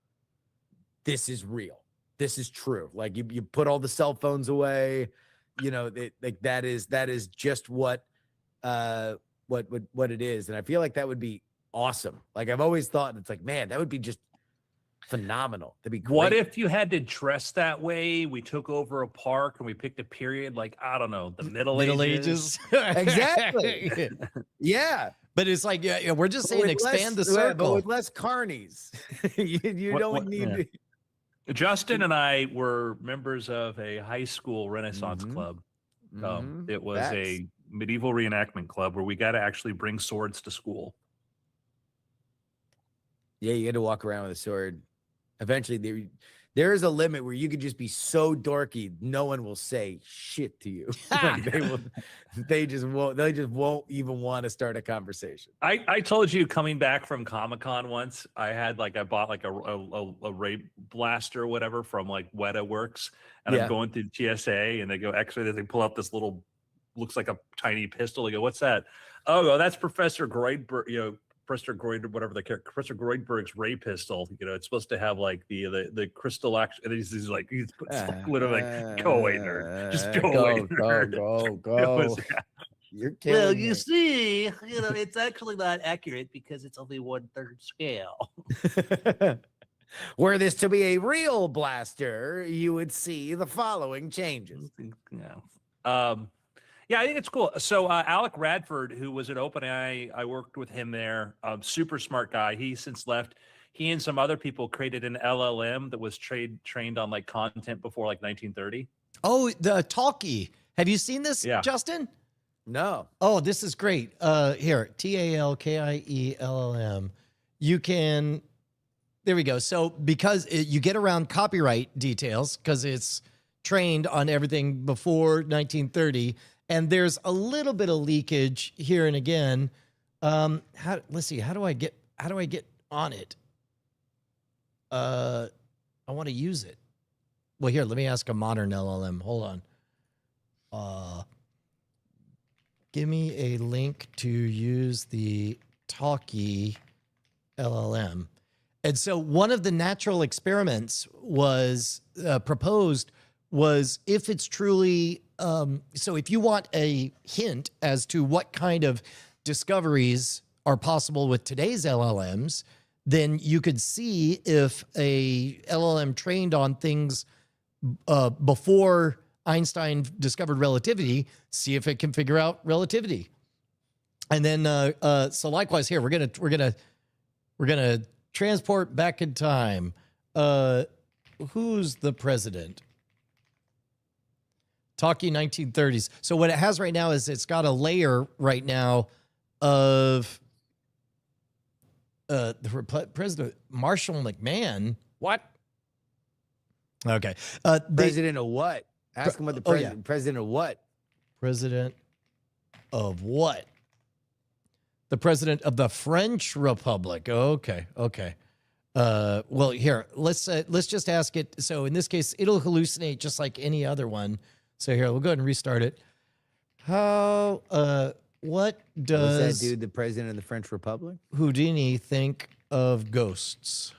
this is real. This is true. Like you put all the cell phones away, you know, like that is just what it is. And I feel like that would be awesome. Like I've always thought, it's like, man, that would be just phenomenal. That'd be great. What if you had to dress that way? We took over a park and we picked a period like, I don't know, the Middle Ages. Exactly. Yeah. But it's like, yeah, we're just saying expand the circle. But with less carnies. you don't need to. Justin and I were members of a high school Renaissance club. It was a medieval reenactment club where we got to actually bring swords to school. Yeah, you had to walk around with a sword. Eventually, there is a limit where you could just be so dorky, no one will say shit to you. Like they just won't even want to start a conversation. I told you coming back from Comic-Con once, I bought like a ray blaster or whatever from like Weta Works, and I'm going through TSA, and they go, actually, they pull up this little, looks like a tiny pistol. They go, what's that? Oh, that's Professor Groidberg, Professor Groidberg's ray pistol. You know, it's supposed to have like the crystal action. And he's like, he's literally like, go away, nerd. Just go away, nerd. Go. You're killing well, me. you see, it's actually not accurate because it's only 1/3 scale. Were this to be a real blaster, you would see the following changes. Yeah, I think it's cool. So Alec Radford, who was at OpenAI, I worked with him there. Super smart guy. He's since left. He and some other people created an LLM that was trained on like content before like 1930. Oh, the Talkie. Have you seen this, Justin? No. Oh, this is great. Here, TALKIE LLM. You can, there we go. So because you get around copyright details because it's trained on everything before 1930, and there's a little bit of leakage here and again. Let's see. How do I get on it? I want to use it. Well, here, let me ask a modern LLM. Hold on. Give me a link to use the Talkie LLM. And so one of the natural experiments was proposed was if it's truly, so if you want a hint as to what kind of discoveries are possible with today's LLMs, then you could see if a LLM trained on things before Einstein discovered relativity, see if it can figure out relativity. And then, so likewise here, we're gonna transport back in time. Who's the president? Talkie 1930s. So what it has right now is it's got a layer right now of President Marshall McMahon. What? Okay. President of what? Ask him what the president of what? President of what? The president of the French Republic. Okay. Well, here, let's just ask it. So in this case, it'll hallucinate just like any other one. So here, we'll go ahead and restart it. What does that dude, the president of the French Republic? Houdini think of ghosts?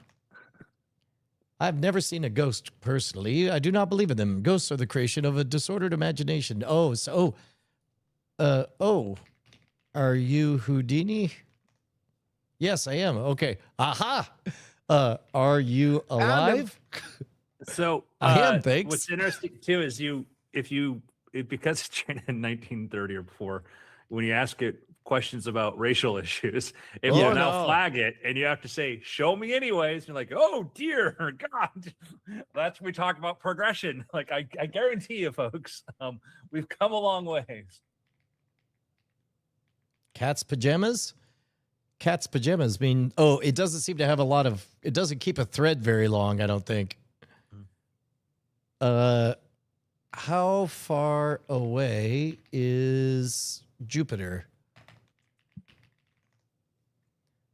I've never seen a ghost personally. I do not believe in them. Ghosts are the creation of a disordered imagination. Are you Houdini? Yes, I am. Okay. Aha. Are you alive? So I am. Thanks. What's interesting too is because it's in 1930 or before, when you ask it questions about racial issues, it will now flag it, and you have to say, "Show me anyways." And you're like, "Oh dear God," that's when we talk about progression. Like I guarantee you, folks, we've come a long ways. Cat's pajamas. Cat's pajamas mean. Oh, it doesn't seem to have a lot of. It doesn't keep a thread very long. I don't think. How far away is Jupiter?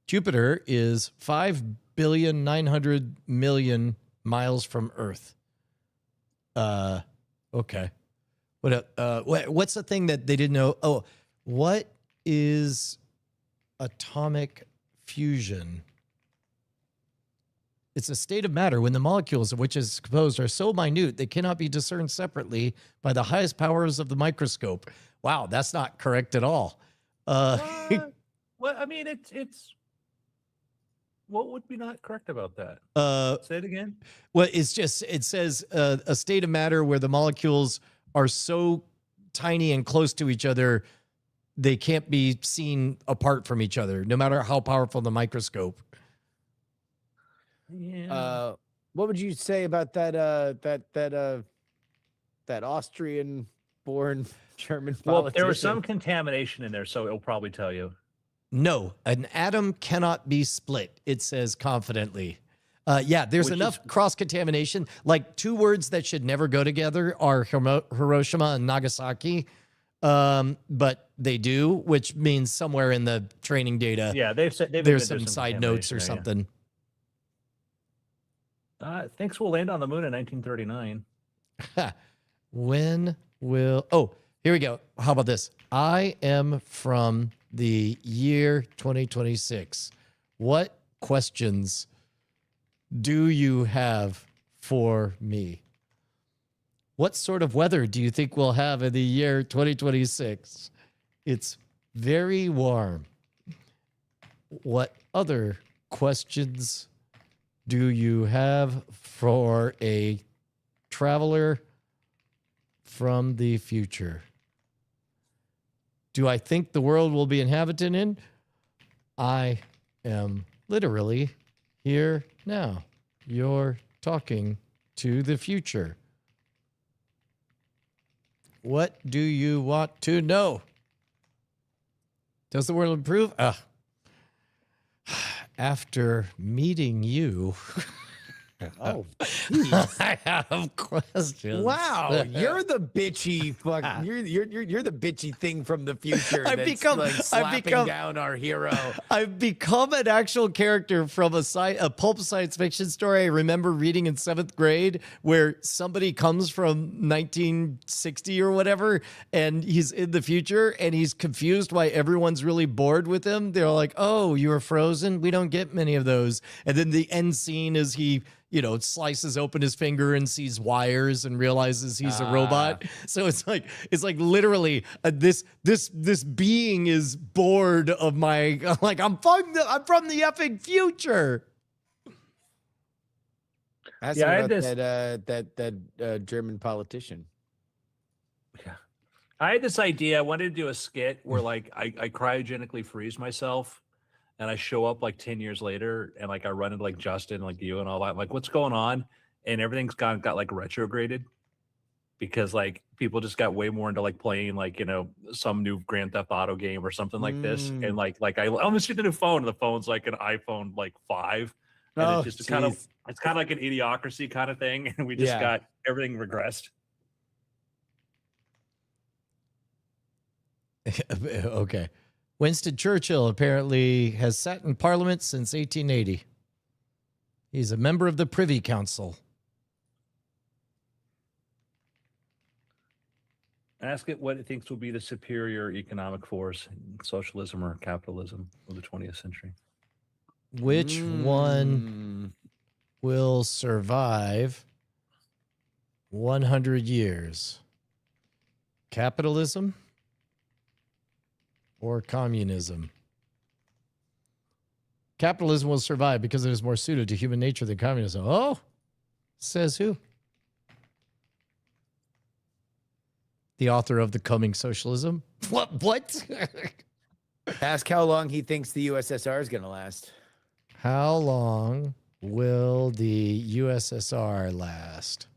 Jupiter is 5,900,000,000 miles from Earth. Okay. What's the thing that they didn't know? Oh, what is atomic fusion? It's a state of matter when the molecules of which it is composed are so minute they cannot be discerned separately by the highest powers of the microscope. Wow, that's not correct at all. Well, I mean, it's what would be not correct about that? Say it again. Well, it says a state of matter where the molecules are so tiny and close to each other, they can't be seen apart from each other, no matter how powerful the microscope. Yeah. What would you say about that Austrian-born German politician? Well, there was some contamination in there, so it'll probably tell you. No, an atom cannot be split, it says confidently. There's enough cross-contamination. Like two words that should never go together are Hiroshima and Nagasaki. But they do, which means somewhere in the training data, they've there's some side notes or something. Thinks we'll land on the moon in 1939. When will... Oh, here we go. How about this? I am from the year 2026. What questions do you have for me? What sort of weather do you think we'll have in the year 2026? It's very warm. What other questions do you have for a traveler from the future? Do I think the world will be inhabited in? I am literally here now. You're talking to the future. What do you want to know? Does the world improve? After meeting you, Oh, I have questions. wow! You're the bitchy fuck. You're the bitchy thing from the future. I've that's become- like I've slapping become- down our hero. I've become an actual character from a pulp science fiction story I remember reading in 7th grade, where somebody comes from 1960 or whatever, and he's in the future, and he's confused why everyone's really bored with him. They're like, "Oh, you were frozen? We don't get many of those." And then the end scene is he, slices open his finger and sees wires and realizes he's a robot. So it's like literally this being is bored of my, like, I'm from the effing future. Ask Yeah, I about had that German politician. Yeah. I had this idea. I wanted to do a skit where like I cryogenically freeze myself and I show up like 10 years later and like I run into like Justin, like you and all that. I'm like, what's going on? And everything's got like retrograded because like people just got way more into like playing like, you know, some new Grand Theft Auto game or something like this. And like I almost get the new phone, and the phone's like an iPhone like 5. And Oh, it's just kind of like an idiocracy kind of thing. And we just got everything regressed. Okay. Winston Churchill apparently has sat in Parliament since 1880. He's a member of the Privy Council. Ask it what it thinks will be the superior economic force, socialism or capitalism of the 20th century. Which one will survive 100 years? Capitalism or communism? Capitalism will survive because it is more suited to human nature than communism. Oh, says who? The author of The Coming Socialism. What? Ask how long he thinks the USSR is going to last. How long will the USSR last?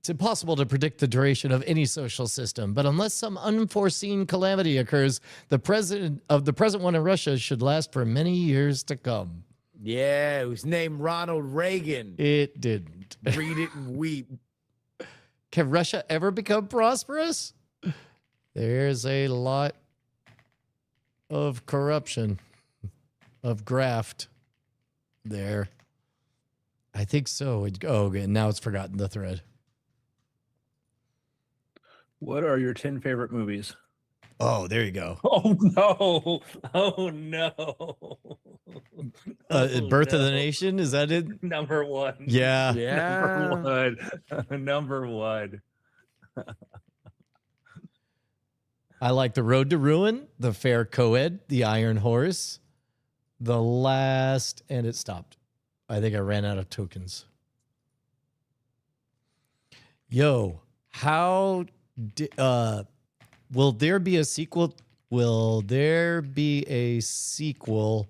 It's impossible to predict the duration of any social system, but unless some unforeseen calamity occurs, the present one in Russia should last for many years to come. Yeah, it was named Ronald Reagan. It didn't. Read it and weep. Can Russia ever become prosperous? There's a lot of corruption, of graft there. I think so. Okay, now it's forgotten the thread. What are your 10 favorite movies? Oh, there you go. Oh, no. Oh, no. Birth of the Nation, is that it? Number 1. Yeah. Number one. I like The Road to Ruin, The Fair Coed, The Iron Horse, The Last, and it stopped. I think I ran out of tokens. Yo, will there be a sequel? Will there be a sequel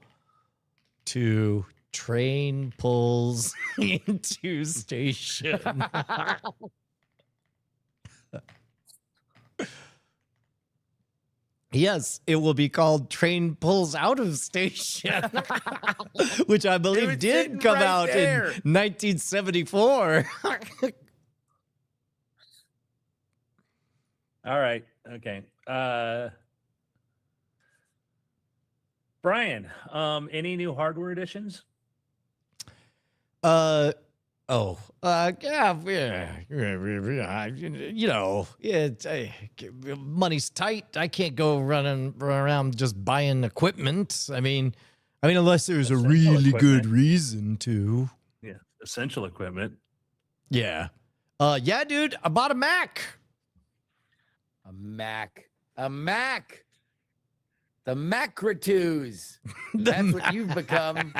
to Train Pulls into Station? Yes, it will be called Train Pulls Out of Station, which I believe did come out in 1974. All right. Okay. Brian, any new hardware additions? Yeah, you know, money's tight. I can't go running around just buying equipment. I mean, unless there's a really good reason to. Yeah, essential equipment. Yeah. Yeah, dude, I bought a Mac. A Mac. The Macritus. That's what you've become.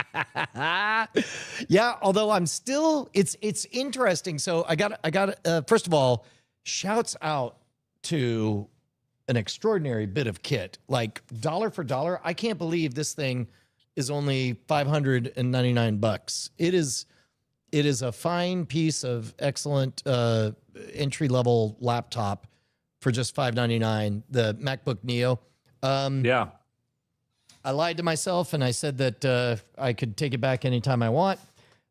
Yeah, although I'm still, it's interesting. So I got first of all, shouts out to an extraordinary bit of kit, like dollar for dollar. I can't believe this thing is only $599. It is a fine piece of excellent entry level laptop for just $599. The MacBook Neo. Yeah. I lied to myself and I said that I could take it back anytime I want.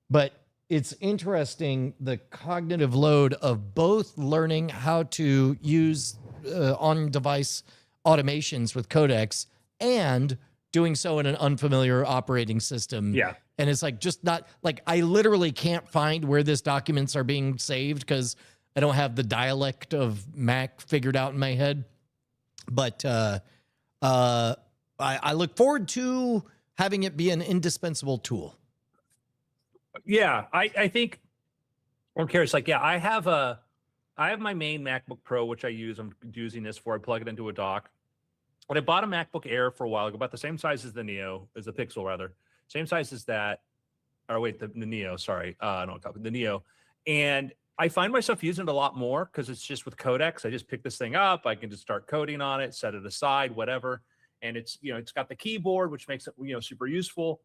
But it's interesting, the cognitive load of both learning how to use on-device automations with codecs and doing so in an unfamiliar operating system. Yeah. And it's like just not like I literally can't find where this documents are being saved because I don't have the dialect of Mac figured out in my head. But I look forward to having it be an indispensable tool. Yeah, I think I'm curious. Like, yeah, I have my main MacBook Pro, which I use. I'm using this for. I plug it into a dock. But I bought a MacBook Air for a while ago, about the same size as the Neo, as the Pixel rather, same size as that. Or wait, the Neo. Sorry, no, the Neo. And I find myself using it a lot more because it's just with codecs. I just pick this thing up. I can just start coding on it, set it aside, whatever. And it's, you know, it's got the keyboard, which makes it, you know, super useful.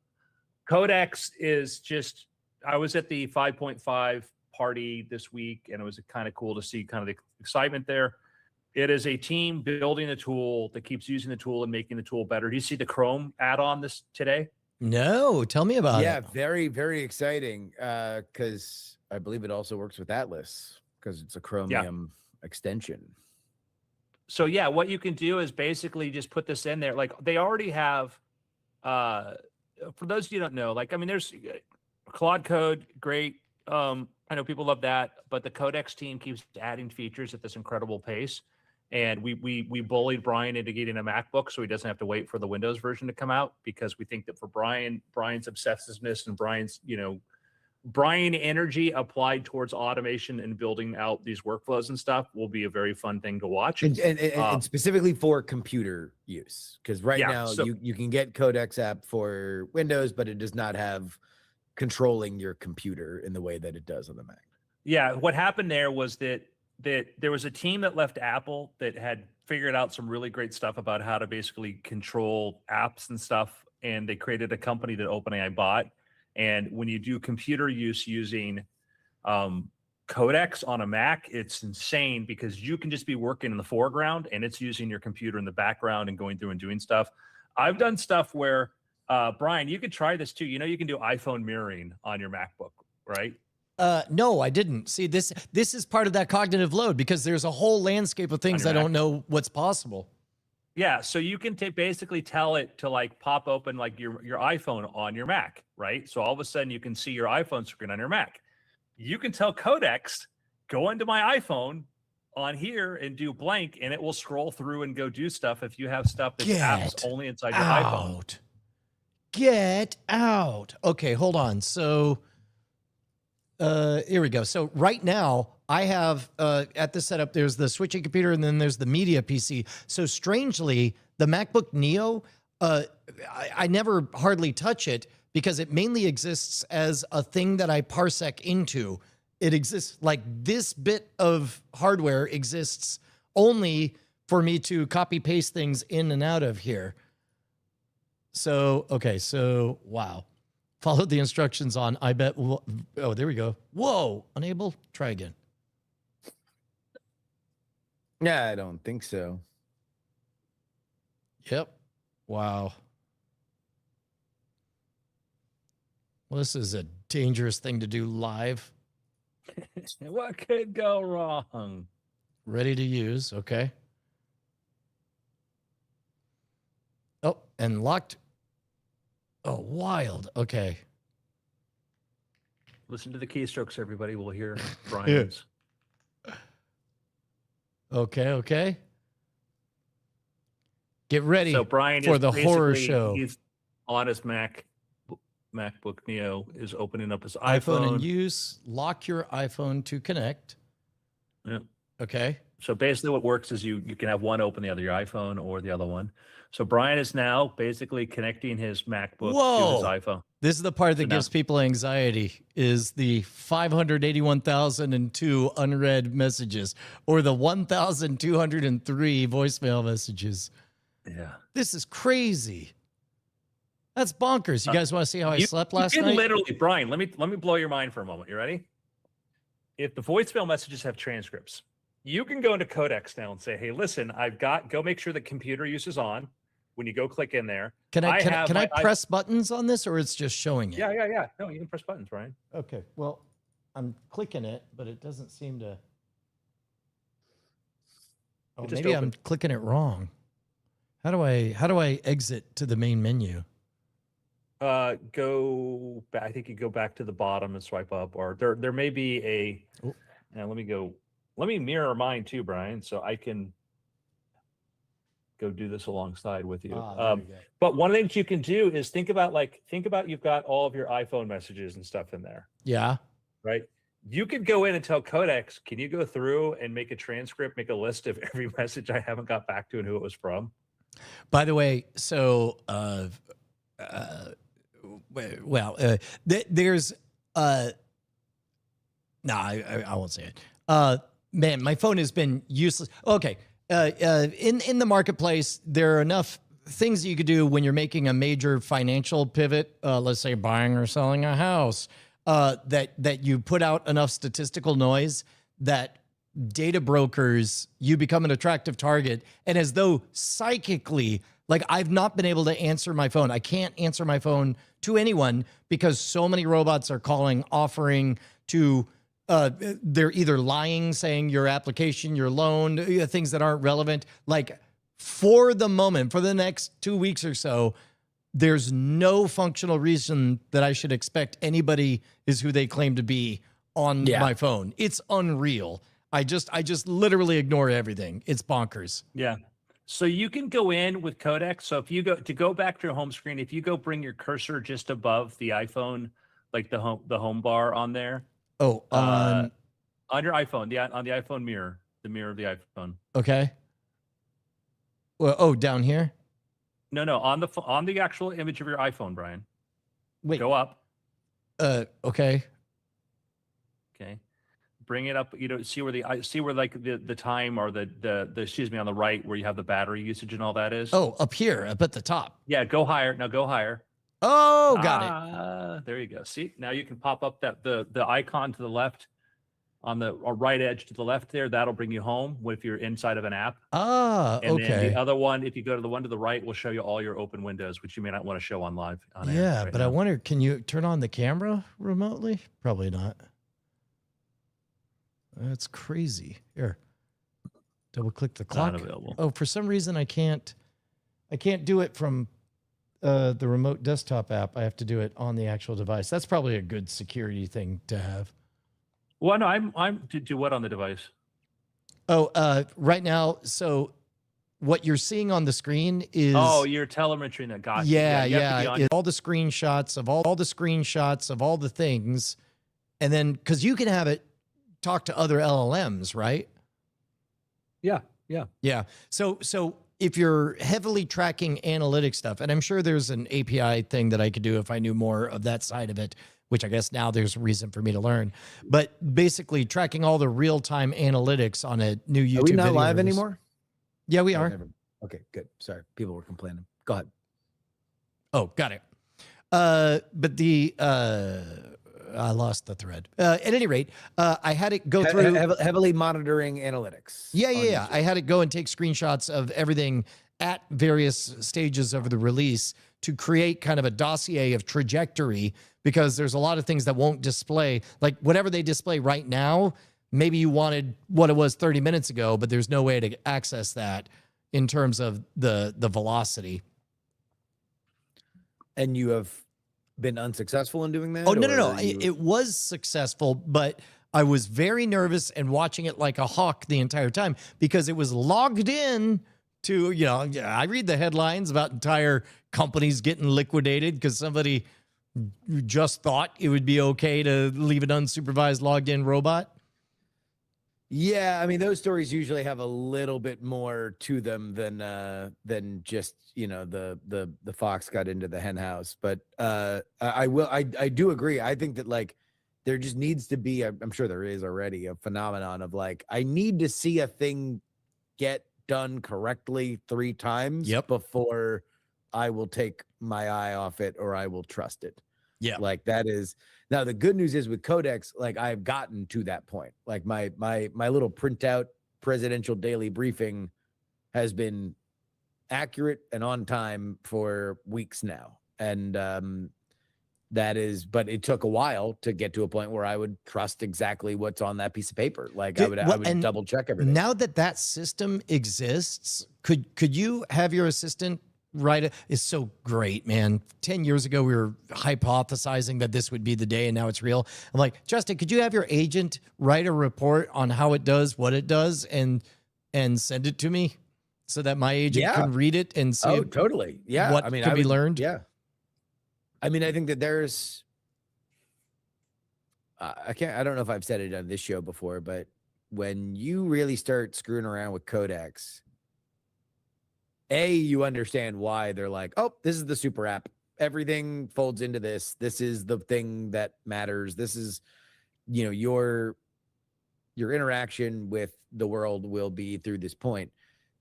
Codecs is just, I was at the 5.5 party this week, and it was kind of cool to see kind of excitement there. It is a team building a tool that keeps using the tool and making the tool better. Do you see the Chrome add-on this today? No, tell me about Yeah, it. very, very exciting. Because I believe it also works with Atlas because it's a Chromium extension. So yeah, what you can do is basically just put this in there. Like they already have, for those of you who don't know, like, I mean, there's Claude Code, great. I know people love that, but the Codex team keeps adding features at this incredible pace. And we bullied Brian into getting a MacBook so he doesn't have to wait for the Windows version to come out, because we think that for Brian's obsessiveness and Brian's, Brian energy applied towards automation and building out these workflows and stuff will be a very fun thing to watch. And specifically for computer use, because right now so, you can get Codex app for Windows, but it does not have controlling your computer in the way that it does on the Mac. Yeah, what happened there was that there was a team that left Apple that had figured out some really great stuff about how to basically control apps and stuff, and they created a company that OpenAI bought. And when you do computer use using Codex on a Mac, it's insane because you can just be working in the foreground and it's using your computer in the background and going through and doing stuff. I've done stuff where, Brian, you could try this too. You can do iPhone mirroring on your MacBook, right? No, I didn't. See, this is part of that cognitive load because there's a whole landscape of things I don't know what's possible. Yeah, so you can basically tell it to like pop open like your iPhone on your Mac, right? So all of a sudden you can see your iPhone screen on your Mac. You can tell Codex, go into my iPhone on here and do blank, and it will scroll through and go do stuff if you have stuff that's apps only inside your iPhone. Get out. Okay, hold on. So here we go. So right now I have at the setup, there's the switching computer and then there's the media PC. So strangely, the MacBook Neo, I never hardly touch it because it mainly exists as a thing that I parsec into. It exists like this bit of hardware exists only for me to copy paste things in and out of here. So, okay. So, wow. Follow the instructions on, I bet. Oh, there we go. Whoa. Unable. Try again. Yeah, I don't think so. Yep. Wow. Well, this is a dangerous thing to do live. What could go wrong? Ready to use. Okay. Oh, and locked. Oh, wild. Okay. Listen to the keystrokes, everybody. We'll hear Brian's. Okay. Get ready So Brian for is the horror show. He's on his MacBook Neo, is opening up his iPhone in use. Lock your iPhone to connect. Yeah. Okay. So basically what works is you can have one open, the other your iPhone or the other one. So Brian is now basically connecting his MacBook to his iPhone. This is the part that gives people anxiety, is the 581,002 unread messages or the 1,203 voicemail messages. Yeah. This is crazy. That's bonkers. You guys want to see how I slept last night? Literally, Brian, let me blow your mind for a moment. You ready? If the voicemail messages have transcripts, you can go into Codex now and say, hey, listen, go make sure the computer use is on. When you go click in there, can I press buttons on this, or it's just showing it? Yeah. No, you can press buttons, Brian. Okay. Well, I'm clicking it, but it doesn't seem to. Oh, maybe I'm clicking it wrong. How do I exit to the main menu? Go back. I think you go back to the bottom and swipe up, or there may be a. Oh. Now let me mirror mine too, Brian, so I can go do this alongside with you. But one of the things you can do is think about you've got all of your iPhone messages and stuff in there. Yeah. Right. You could go in and tell Codex, can you go through and make a transcript, make a list of every message I haven't got back to and who it was from? By the way, so there's no, I won't say it. Man, my phone has been useless. Okay. In the marketplace, there are enough things you could do when you're making a major financial pivot, let's say buying or selling a house, that you put out enough statistical noise that data brokers, you become an attractive target. And as though psychically, like I've not been able to answer my phone. I can't answer my phone to anyone because so many robots are calling, offering to, they're either lying, saying your application, your loan, things that aren't relevant. Like for the moment, for the next 2 weeks or so, there's no functional reason that I should expect anybody is who they claim to be on my phone. It's unreal. I just literally ignore everything. It's bonkers. Yeah. So you can go in with Codex. So if you go back to your home screen, if you go bring your cursor just above the iPhone, like the home bar on there. Oh, on your iPhone, on the iPhone mirror, the mirror of the iPhone. Okay. Well, down here. No, on the actual image of your iPhone, Brian. Wait. Go up. Okay. Okay. Bring it up. See where like the time or the excuse me, on the right where you have the battery usage and all that is. Oh, up here, up at the top. Yeah, go higher. Now go higher. Oh, got it. There you go. See, now you can pop up the icon to the left on the right edge to the left there. That'll bring you home if you're inside of an app. And okay. then the other one, if you go to the one to the right, will show you all your open windows, which you may not want to show on live. Yeah, but I wonder, can you turn on the camera remotely? Probably not. That's crazy. Here, double click the clock. Not available. Oh, for some reason I can't do it from the remote desktop app. I have to do it on the actual device. That's probably a good security thing to have. Well, no, I'm to do what on the device? Oh, right now. So what you're seeing on the screen is your telemetry. That got yeah. All the screenshots of all the things, and then because you can have it talk to other LLMs, right? Yeah. So if you're heavily tracking analytic stuff, and I'm sure there's an API thing that I could do if I knew more of that side of it, which I guess now there's reason for me to learn. But basically tracking all the real-time analytics on a new YouTube. Are we not video live release. anymore? Yeah, we are. Okay, good. Sorry, people were complaining. Go ahead. Oh, got it. But the I lost the thread. At any rate, I had it go through heavily monitoring analytics. Yeah. I had it go and take screenshots of everything at various stages of the release to create kind of a dossier of trajectory, because there's a lot of things that won't display, like whatever they display right now. Maybe you wanted what it was 30 minutes ago, but there's no way to access that in terms of the velocity. And you have been unsuccessful in doing that? Oh, no. It was successful, but I was very nervous and watching it like a hawk the entire time because it was logged in to, I read the headlines about entire companies getting liquidated because somebody just thought it would be okay to leave an unsupervised logged in robot. Yeah, I mean, those stories usually have a little bit more to them than just, the fox got into the hen house. But I do agree. I think that like there just needs to be, I'm sure there is already, a phenomenon of like, I need to see a thing get done correctly 3 times before I will take my eye off it or I will trust it. Yeah. Like that is. Now, the good news is with Codex, like I've gotten to that point. Like my little printout presidential daily briefing has been accurate and on time for weeks now. And but it took a while to get to a point where I would trust exactly what's on that piece of paper. Like I would double check everything. Now that system exists, could you have your assistant write it's so great, man. 10 years ago, we were hypothesizing that this would be the day, and now it's real. I'm like, Justin, could you have your agent write a report on how it does, what it does, and send it to me so that my agent can read it and see totally. Yeah. What could be learned? Yeah. I mean, I think that there's, I don't know if I've said it on this show before, but when you really start screwing around with Codex, you understand why they're like, oh, this is the super app. Everything folds into this. This is the thing that matters. This is, your interaction with the world will be through this point,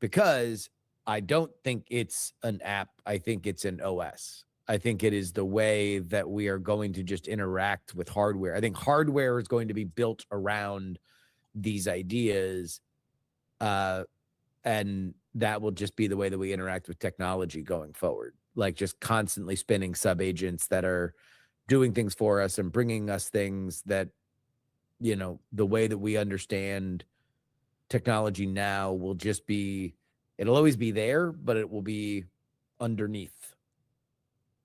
because I don't think it's an app. I think it's an OS. I think it is the way that we are going to just interact with hardware. I think hardware is going to be built around these ideas, and that will just be the way that we interact with technology going forward. Like just constantly spinning sub agents that are doing things for us and bringing us things that, you know, the way that we understand technology now will just be, it'll always be there, but it will be underneath,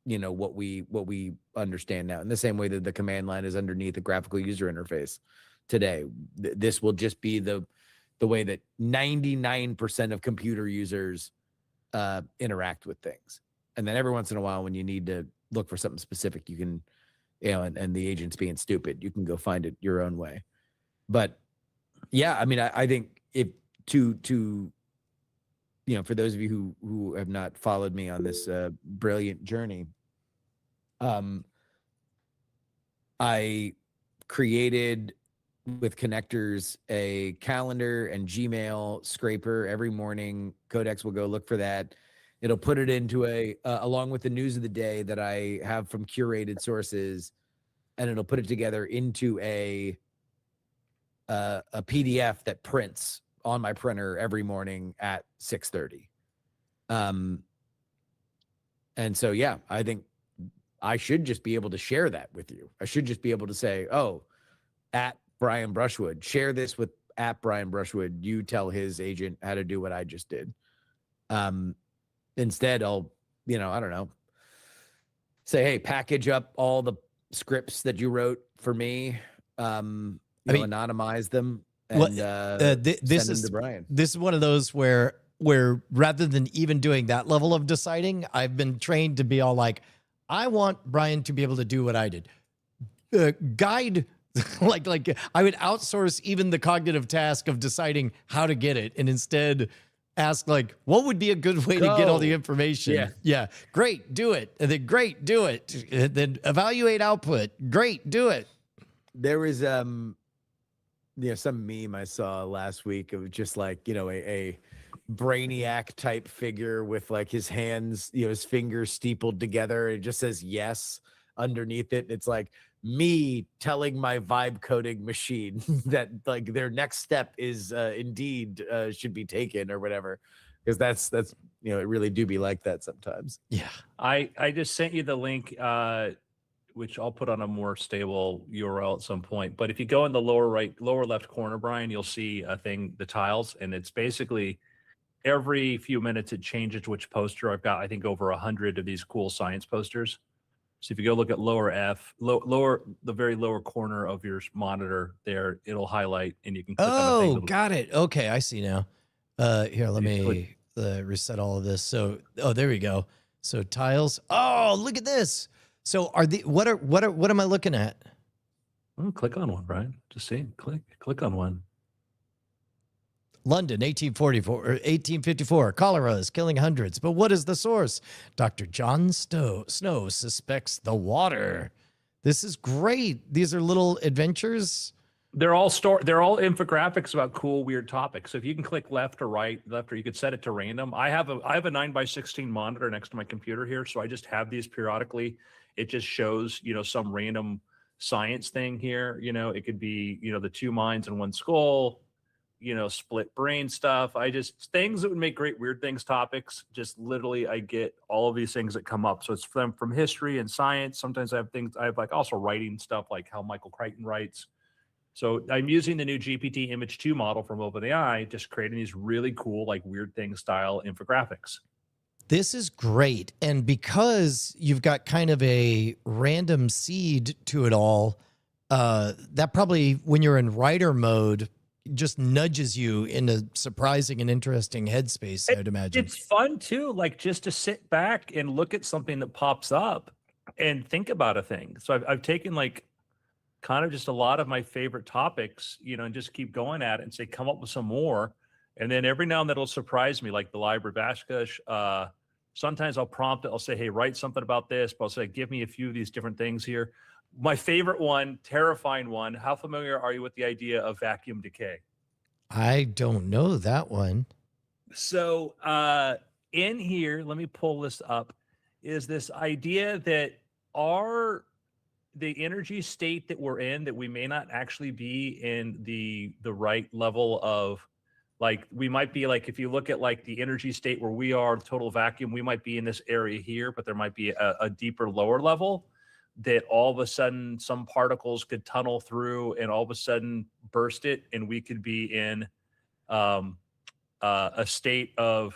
you know, what we understand now, in the same way that the command line is underneath the graphical user interface today. This will just be the way that 99% of computer users interact with things. And then every once in a while, when you need to look for something specific, you can, you know, and the agent's being stupid, you can go find it your own way. But yeah, I mean, I think if to you know, for those of you who have not followed me on this brilliant journey, I created with connectors a calendar and Gmail scraper every morning. Codex will go look for that. It'll put it into a along with the news of the day that I have from curated sources, and it'll put it together into a PDF that prints on my printer every morning at 6:30. And so, yeah, I think I should just be able to share that with you. I should just be able to say, oh, at Brian Brushwood, share this with at Brian Brushwood. You tell his agent how to do what I just did. Instead, I'll, you know, I don't know, say, hey, package up all the scripts that you wrote for me, anonymize them, and this send is them to Brian. This is one of those where rather than even doing that level of deciding, I've been trained to be all like, I want Brian to be able to do what I did. Guide, like I would outsource even the cognitive task of deciding how to get it, and instead ask like, what would be a good way to get all the information? Yeah. Great, do it. And then great, do it. And then evaluate output. Great, do it. There was some meme I saw last week of just like, you know, a brainiac type figure with like his hands, you know, his fingers steepled together. It just says yes underneath it. It's like me telling my vibe coding machine that like their next step is indeed should be taken or whatever. Because that's, you know, it really do be like that sometimes. Yeah. I just sent you the link, which I'll put on a more stable URL at some point. But if you go in the lower left corner, Brian, you'll see a thing, the tiles, and it's basically every few minutes it changes which poster. I've got, I think, over 100 of these cool science posters. So if you go look at the very lower corner of your monitor there, it'll highlight and you can click on the thing. Got it. Okay, I see now. Here, let me reset all of this. So, there we go. So tiles. Oh, look at this. So what am I looking at? Click on one, Brian. Just see. Click on one. London, 1854. Cholera is killing hundreds. But what is the source? Dr. John Snow suspects the water. This is great. These are little adventures. They're all infographics about cool, weird topics. So if you can click left or right, or you could set it to random. I have a 9x16 monitor next to my computer here, so I just have these periodically. It just shows, you know, some random science thing here. You know, it could be, you know, the two minds in one skull, you know, split brain stuff. Things that would make great weird things topics. Just literally, I get all of these things that come up. So it's from history and science. Sometimes I have like also writing stuff like how Michael Crichton writes. So I'm using the new GPT Image 2 model from OpenAI, just creating these really cool, like weird thing style infographics. This is great. And because you've got kind of a random seed to it all, that probably, when you're in writer mode, just nudges you into surprising and interesting headspace, I'd imagine. It's fun too, like just to sit back and look at something that pops up and think about a thing. So I've taken like kind of just a lot of my favorite topics, you know, and just keep going at it and say, come up with some more. And then every now and then it'll surprise me, like the library Bashka. Sometimes I'll prompt it. I'll say, hey, write something about this. But I'll say, give me a few of these different things here. My favorite one, terrifying one. How familiar are you with the idea of vacuum decay? I don't know that one. So in here, let me pull this up, is this idea that our the energy state that we're in, that we may not actually be in the right level of, like, we might be like, if you look at like the energy state where we are, total vacuum, we might be in this area here, but there might be a deeper, lower level that all of a sudden some particles could tunnel through and all of a sudden burst it, and we could be in a state of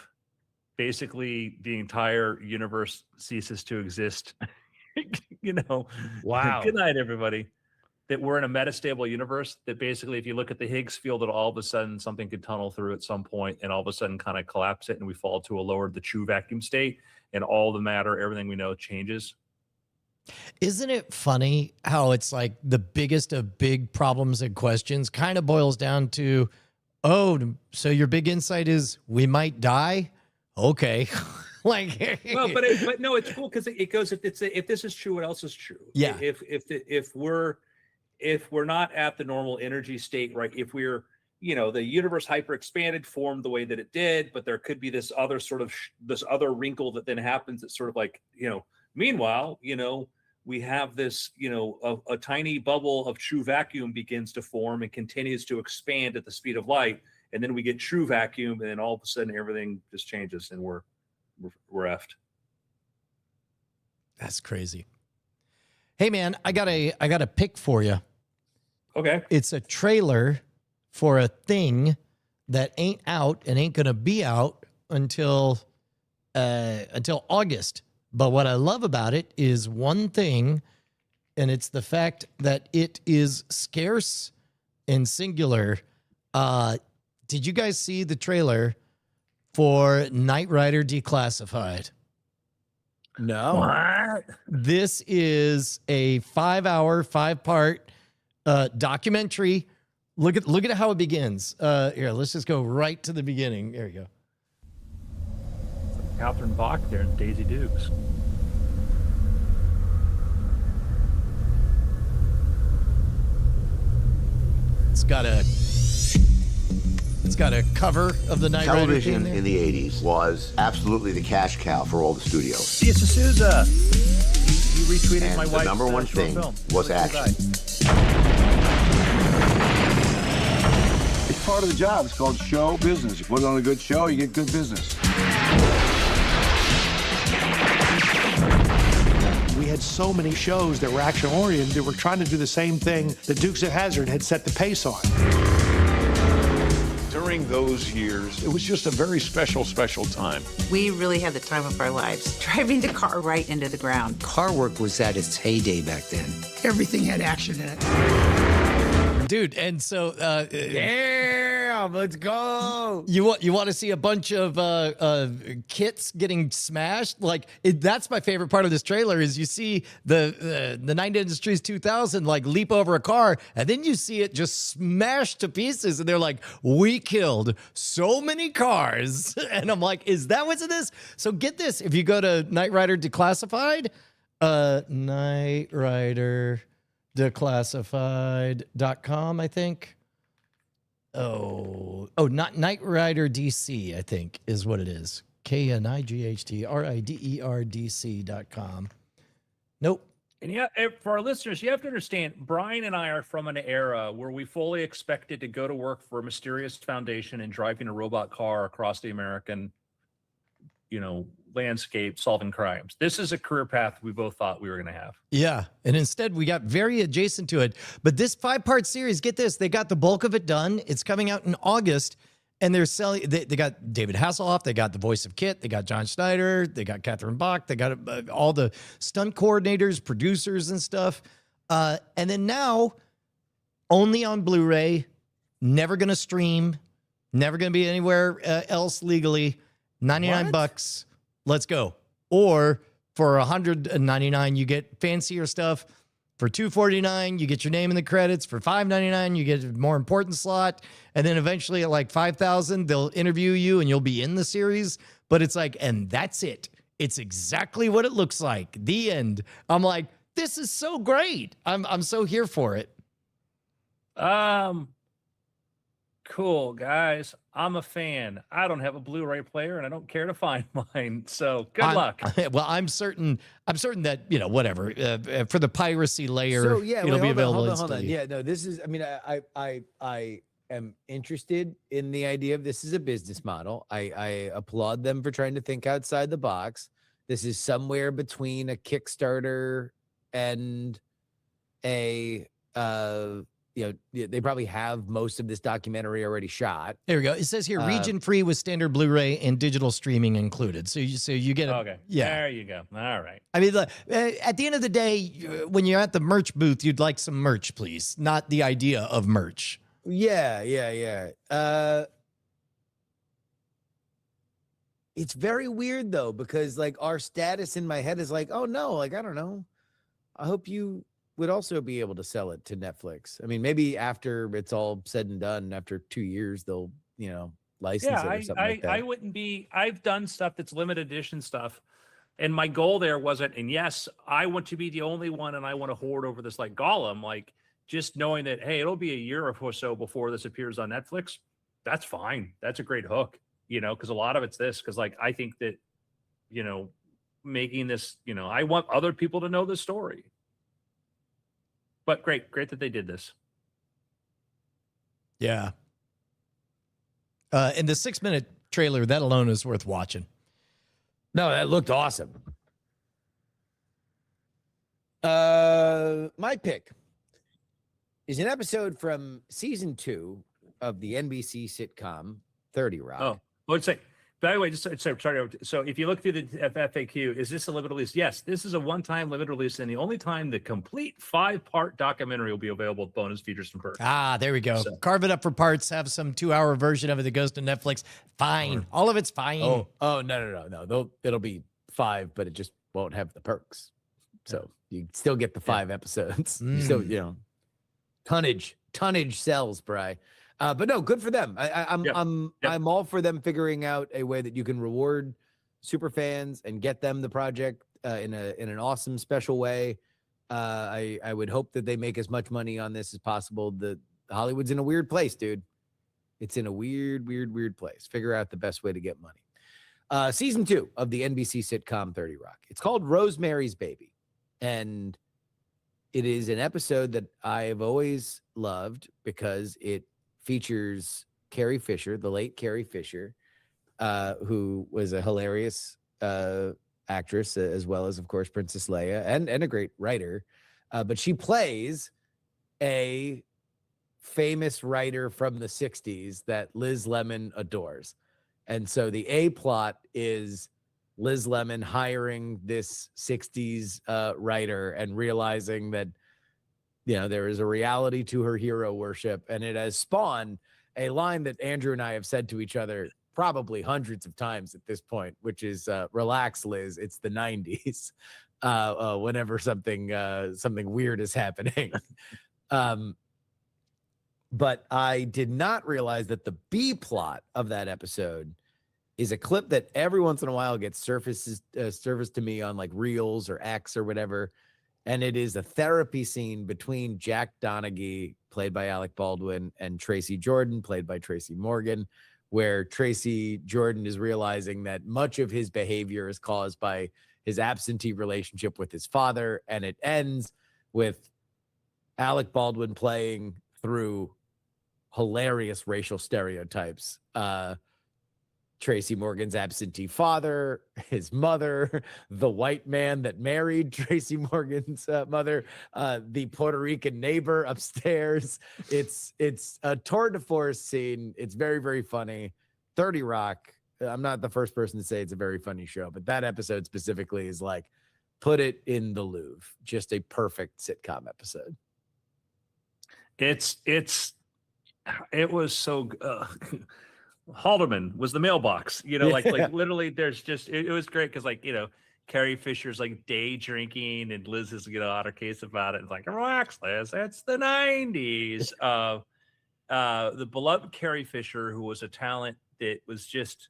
basically the entire universe ceases to exist. You know, Wow. Good night, everybody. That we're in a metastable universe, that basically, if you look at the Higgs field, that all of a sudden something could tunnel through at some point and all of a sudden kind of collapse it, and we fall to a lower, the true vacuum state, and all the matter, everything we know changes. Isn't it funny how it's like the biggest of big problems and questions kind of boils down to, oh, so your big insight is we might die? Okay. Like, well, but no, it's cool because it goes, if this is true, what else is true? Yeah. If we're not at the normal energy state, right? If we're, you know, the universe hyper expanded, formed the way that it did, but there could be this other sort of this other wrinkle that then happens. It's sort of like, you know, meanwhile, you know, we have this, you know, a tiny bubble of true vacuum begins to form and continues to expand at the speed of light, and then we get true vacuum, and then all of a sudden everything just changes, and we're effed. That's crazy. Hey man, I got a pick for you. Okay. It's a trailer for a thing that ain't out and ain't gonna be out until August. But what I love about it is one thing, and it's the fact that it is scarce and singular. Did you guys see the trailer for Knight Rider Declassified? No. What? This is a 5-hour, 5-part documentary. Look at how it begins. Here, let's just go right to the beginning. There you go. Catherine Bach there and Daisy Dukes. It's got a cover of the Knight Rider Television theme in the 80s was absolutely the cash cow for all the studios. Lisa Souza. You retweeted And my the wife's number one short thing film. was Look at action. It's part of the job. It's called show business. You put on a good show, you get good business. We had so many shows that were action-oriented that were trying to do the same thing that Dukes of Hazzard had set the pace on. During those years, it was just a very special time. We really had the time of our lives, driving the car right into the ground. Car work was at its heyday back then. Everything had action in it. Dude, and so Damn, let's go. you want to see a bunch of kits getting smashed? Like that's my favorite part of this trailer is you see the Night Industries 2000 like leap over a car, and then you see it just smashed to pieces, and they're like, "We killed so many cars," and I'm like, "Is that what's in this?" So get this: if you go to Knight Rider Declassified, Knight Rider Declassified.com, I think. Not Knight Rider DC, I think is what it is. KNIGHTRIDERDC.com. Nope. And yeah, for our listeners, you have to understand, Brian and I are from an era where we fully expected to go to work for a mysterious foundation and driving a robot car across the American, you know, landscape solving crimes. This is a career path we both thought we were going to have. Yeah. And instead we got very adjacent to it. But this 5-part series, get this, they got the bulk of it done. It's coming out in August, and they're selling, they got David Hasselhoff, they got the voice of Kit, they got John Schneider, they got Catherine Bach, they got all the stunt coordinators, producers and stuff. And then now only on Blu-ray, never going to stream, never going to be anywhere else legally. 99 bucks. Let's go. Or for $199, you get fancier stuff. For $249, you get your name in the credits. For $599, you get a more important slot. And then eventually at like $5,000, they'll interview you and you'll be in the series. But it's like, and that's it. It's exactly what it looks like. The end. I'm like, this is so great. I'm so here for it. Cool, guys. I'm a fan. I don't have a Blu-ray player, and I don't care to find mine. So good I'm- luck. Well, I'm certain that whatever for the piracy layer, So yeah, it'll wait, be hold on, available hold on. instantly. Yeah, no, this is. I mean, I am interested in the idea of this is a business model. I applaud them for trying to think outside the box. This is somewhere between a Kickstarter and a they probably have most of this documentary already shot. There we go. It says here region free with standard Blu-ray and digital streaming included. So you get a Okay. yeah. There you go. All right. I mean, at the end of the day, when you're at the merch booth, you'd like some merch, please, not the idea of merch. Yeah. It's very weird though, because like our status in my head is like, oh no, like I don't know. I hope you would also be able to sell it to Netflix. I mean, maybe after it's all said and done, after 2 years, they'll license it or something like that. I wouldn't be. I've done stuff that's limited edition stuff, and my goal there wasn't. And yes, I want to be the only one, and I want to hoard over this like Gollum. Like just knowing that, hey, it'll be a year or so before this appears on Netflix. That's fine. That's a great hook. Because a lot of it's this. Because like I think that, making this, I want other people to know the story. But great that they did this. Yeah. And the 6-minute trailer, that alone is worth watching. No, that looked awesome. My pick is an episode from season 2 of the NBC sitcom 30 Rock. Oh, let's say. By the way, just sorry. So if you look through the FAQ, is this a limited release? Yes, this is a one-time limited release, and the only time the complete 5-part documentary will be available with bonus features and perks. Ah, there we go. So, carve it up for parts. Have some 2-hour version of it that goes to Netflix. Fine, all of it's fine. Oh, no. It'll be 5, but it just won't have the perks. So you still get the 5 episodes. You still, tonnage sells, Bri. But no, good for them. I'm all for them figuring out a way that you can reward super fans and get them the project in an awesome special way. I would hope that they make as much money on this as possible. The Hollywood's in a weird place, dude. It's in a weird place. Figure out the best way to get money. Season 2 of the NBC sitcom 30 Rock. It's called Rosemary's Baby, and it is an episode that I have always loved because it features Carrie Fisher, the late Carrie Fisher, who was a hilarious actress, as well as, of course, Princess Leia, and a great writer. But she plays a famous writer from the 60s that Liz Lemon adores. And so the A plot is Liz Lemon hiring this 60s writer and realizing that there is a reality to her hero worship, and it has spawned a line that Andrew and I have said to each other probably hundreds of times at this point, which is relax, Liz, it's the 90s. Whenever something weird is happening. But I did not realize that the B plot of that episode is a clip that every once in a while gets surfaced to me on like Reels or X or whatever. And it is a therapy scene between Jack Donaghy, played by Alec Baldwin, and Tracy Jordan, played by Tracy Morgan, where Tracy Jordan is realizing that much of his behavior is caused by his absentee relationship with his father. And it ends with Alec Baldwin playing through hilarious racial stereotypes. Tracy Morgan's absentee father, his mother, the white man that married Tracy Morgan's mother, the Puerto Rican neighbor upstairs. It's a tour de force scene. It's very, very funny. 30 Rock. I'm not the first person to say it's a very funny show, but that episode specifically is like, put it in the Louvre. Just a perfect sitcom episode. It was so Haldeman was the mailbox, like literally there's just, it was great. Cause Carrie Fisher's like day drinking and Liz is, on her case about it. It's like, relax, Liz, it's the 90s. The beloved Carrie Fisher, who was a talent that was just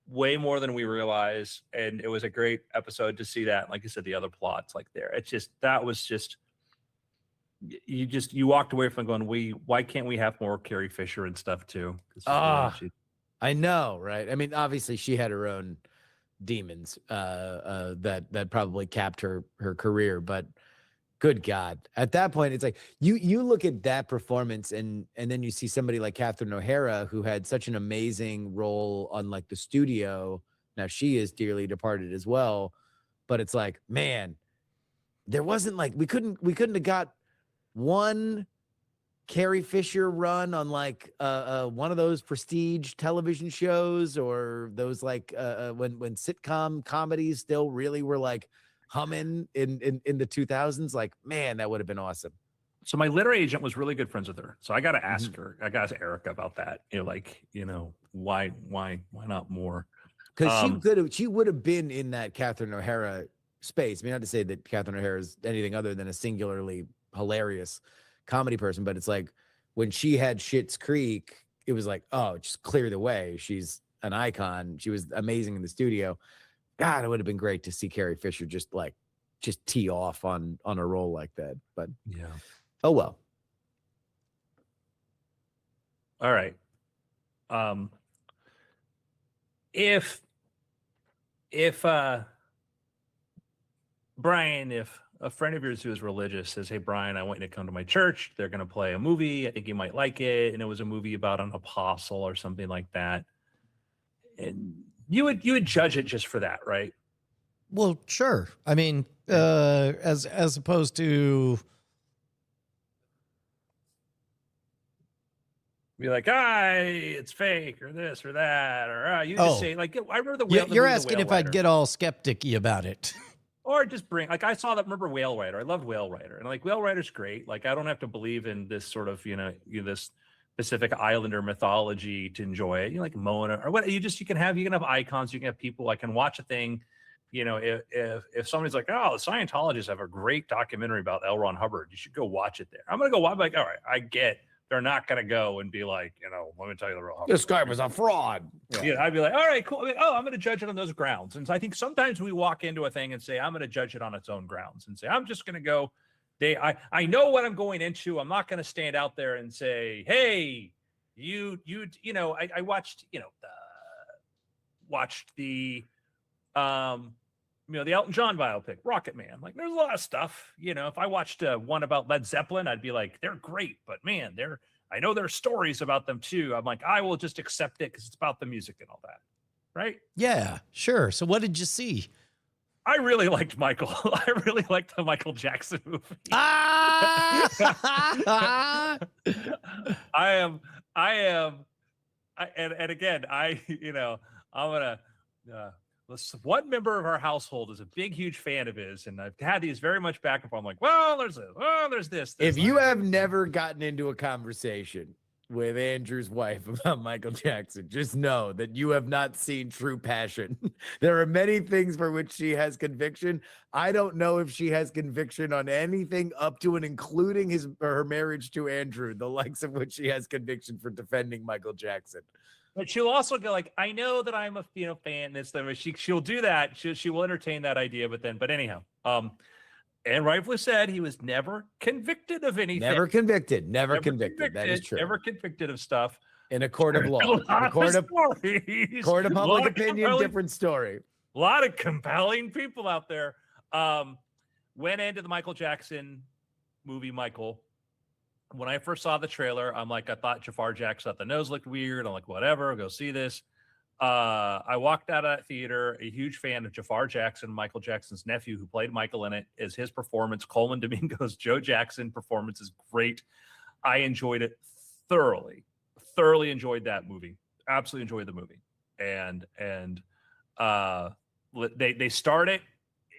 way more than we realize. And it was a great episode to see that. Like you said, the other plots like there, that was just, you walked away from going, why can't we have more Carrie Fisher and stuff too? I know, right? I mean, obviously she had her own demons that probably capped her career, but good God, at that point, it's like you look at that performance and then you see somebody like Catherine O'Hara who had such an amazing role on like The Studio. Now she is dearly departed as well, but it's like, man, there wasn't like we couldn't have got one Carrie Fisher run on like one of those prestige television shows, or those like when sitcom comedies still really were like humming in the 2000s. Like, man, that would have been awesome. So my literary agent was really good friends with her. So I got to ask her. I got to ask Erica about that. Why not more? Because she would have been in that Catherine O'Hara space. I mean, not to say that Catherine O'Hara is anything other than a singularly hilarious comedy person, but it's like when she had Schitt's Creek, it was like, oh, just clear the way. She's an icon. She was amazing in The Studio. God, it would have been great to see Carrie Fisher just tee off on a role like that. But yeah. Oh well. All right. If Brian, if a friend of yours who is religious says, "Hey, Brian, I want you to come to my church. They're going to play a movie. I think you might like it." And it was a movie about an apostle or something like that. And you would judge it just for that, right? Well, sure. I mean, as opposed to be like, it's fake or this or that, or you just say like, I remember the whale. You're asking if I'd get all skeptic-y about it. Or just bring, like, I saw that, remember Whale Rider. I loved Whale Rider. And like, Whale Rider's great. Like, I don't have to believe in this sort of, this Pacific Islander mythology to enjoy it. Like Mona or what, you can have icons, you can have people. I can watch a thing, if somebody's like, oh, the Scientologists have a great documentary about L. Ron Hubbard, you should go watch it there. I'm going to go watch, like, all right, I get they're not going to go and be like, let me tell you the real Hubbard. This guy was a fraud. Yeah, I'd be like, all right, cool. I'm going to judge it on those grounds. And so I think sometimes we walk into a thing and say, I'm going to judge it on its own grounds and say, I'm just going to go. I know what I'm going into. I'm not going to stand out there and say, hey, I watched, the Elton John biopic, Rocket Man. Like, there's a lot of stuff, if I watched one about Led Zeppelin, I'd be like, they're great, but man, I know there are stories about them too. I'm like, I will just accept it because it's about the music and all that. Right? Yeah, sure. So what did you see? I really liked Michael. I really liked the Michael Jackson movie. One member of our household is a big, huge fan of his, and I've had these very much back and forth. I'm like, well, there's this. Oh, there's this. If you have never gotten into a conversation with Andrew's wife about Michael Jackson, just know that you have not seen true passion. There are many things for which she has conviction. I don't know if she has conviction on anything up to and including her marriage to Andrew, the likes of which she has conviction for defending Michael Jackson. But she'll also go like, I know that I'm a fan. She'll do that. She will entertain that idea. But anyhow, and rightfully said, he was never convicted of anything. Never convicted. That is true. Never convicted of stuff. In a court of law. In a court of public opinion, different story. A lot of compelling people out there. Went into the Michael Jackson movie, Michael. When I first saw the trailer, I'm like, I thought Jafar Jackson thought the nose looked weird. I'm like, whatever, I'll go see this. I walked out of that theater, a huge fan of Jafar Jackson, Michael Jackson's nephew, who played Michael in it, is his performance. Coleman Domingo's Joe Jackson performance is great. I enjoyed it thoroughly enjoyed that movie. Absolutely enjoyed the movie. And they start it,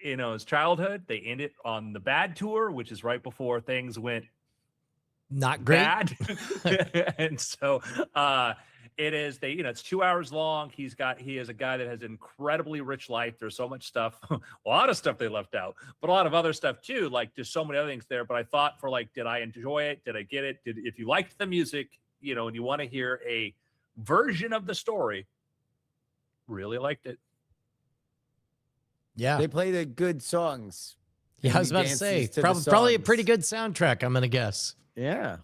his childhood. They end it on the bad tour, which is right before things went not great. Bad. And so it is it's 2 hours long. He is a guy that has an incredibly rich life. There's so much stuff, a lot of stuff they left out, but a lot of other stuff too. Like, there's so many other things there. But I thought, for like, did I enjoy it? Did I get it? If you liked the music, and you want to hear a version of the story, really liked it. Yeah, they play the good songs. Yeah, I was about to say, probably a pretty good soundtrack, I'm gonna guess. Yeah.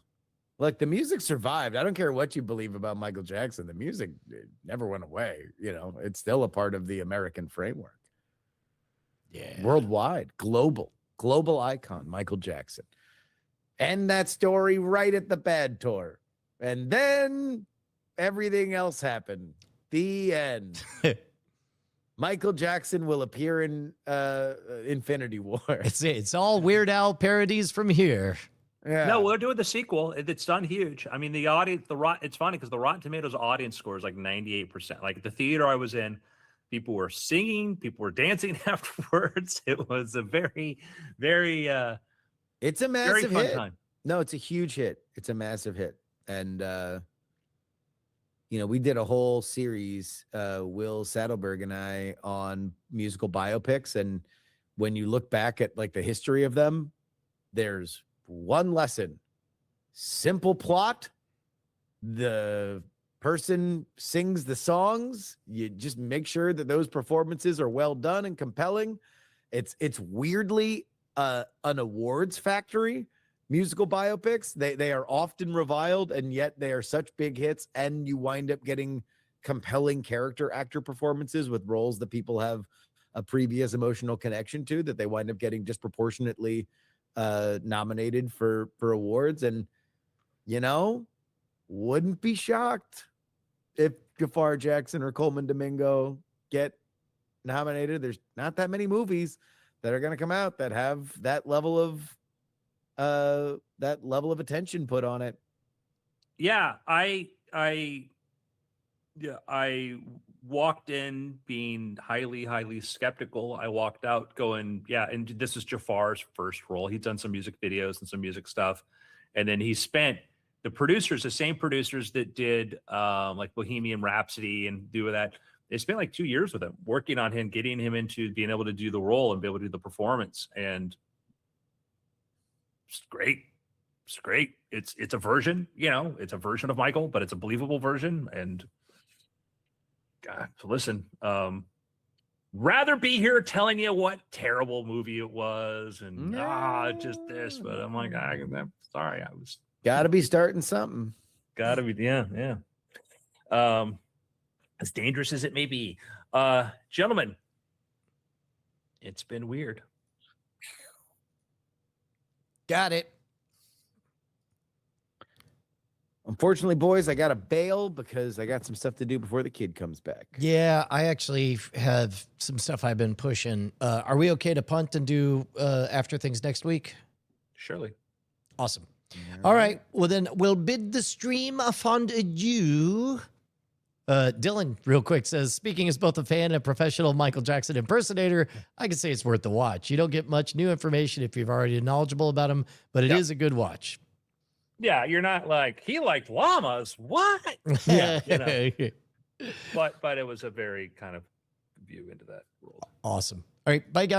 Look, the music survived. I don't care what you believe about Michael Jackson. The music never went away. You know, it's still a part of the American framework. Yeah. Worldwide, global icon, Michael Jackson. End that story right at the bad tour. And then everything else happened. The end. Michael Jackson will appear in Infinity War. It's all Weird Al parodies from here. Yeah. No, we're doing the sequel. It's done huge. I mean, the audience, it's funny because the Rotten Tomatoes audience score is like 98%. Like the theater I was in, people were singing, people were dancing afterwards. It was a very, very, it's a very massive fun hit. time. No, it's a huge hit. It's a massive hit. And, you know, we did a whole series, Will Saddleberg and I, on musical biopics. And when you look back at like the history of them, there's one lesson: simple plot. The person sings the songs. You just make sure that those performances are well done and compelling. It's weirdly an awards factory. Musical biopics, they are often reviled, and yet they are such big hits, and you wind up getting compelling character actor performances with roles that people have a previous emotional connection to, that they wind up getting disproportionately nominated for awards. And, you know, wouldn't be shocked if Gafar Jackson or Coleman Domingo get nominated. There's not that many movies that are going to come out that have that level of attention put on it. Yeah, I walked in being highly skeptical. I walked out going, yeah, and this is Jafar's first role. He's done some music videos and some music stuff. And then he spent the same producers that did like Bohemian Rhapsody and do that. They spent like 2 years with him, working on him, getting him into being able to do the role and be able to do the performance. And it's great. It's great. It's a version, you know, it's a version of Michael, but it's a believable version. And God, listen, rather be here telling you what terrible movie it was and just this, but I'm like, I'm sorry, I was gotta be starting something. Gotta be, yeah. As dangerous as it may be. Gentlemen, it's been weird. Got it. Unfortunately, boys, I got to bail because I got some stuff to do before the kid comes back. Yeah, I actually have some stuff I've been pushing. Are we okay to punt and do after things next week? Surely. Awesome. All right. Well, then we'll bid the stream a fond adieu. Dylan, real quick, says, speaking as both a fan and a professional Michael Jackson impersonator, I can say it's worth the watch. You don't get much new information if you're already knowledgeable about him, but it is a good watch. Yeah, you're not like, he liked llamas. What? Yeah, you know. But it was a very kind of view into that world. Awesome. All right. Bye, guys.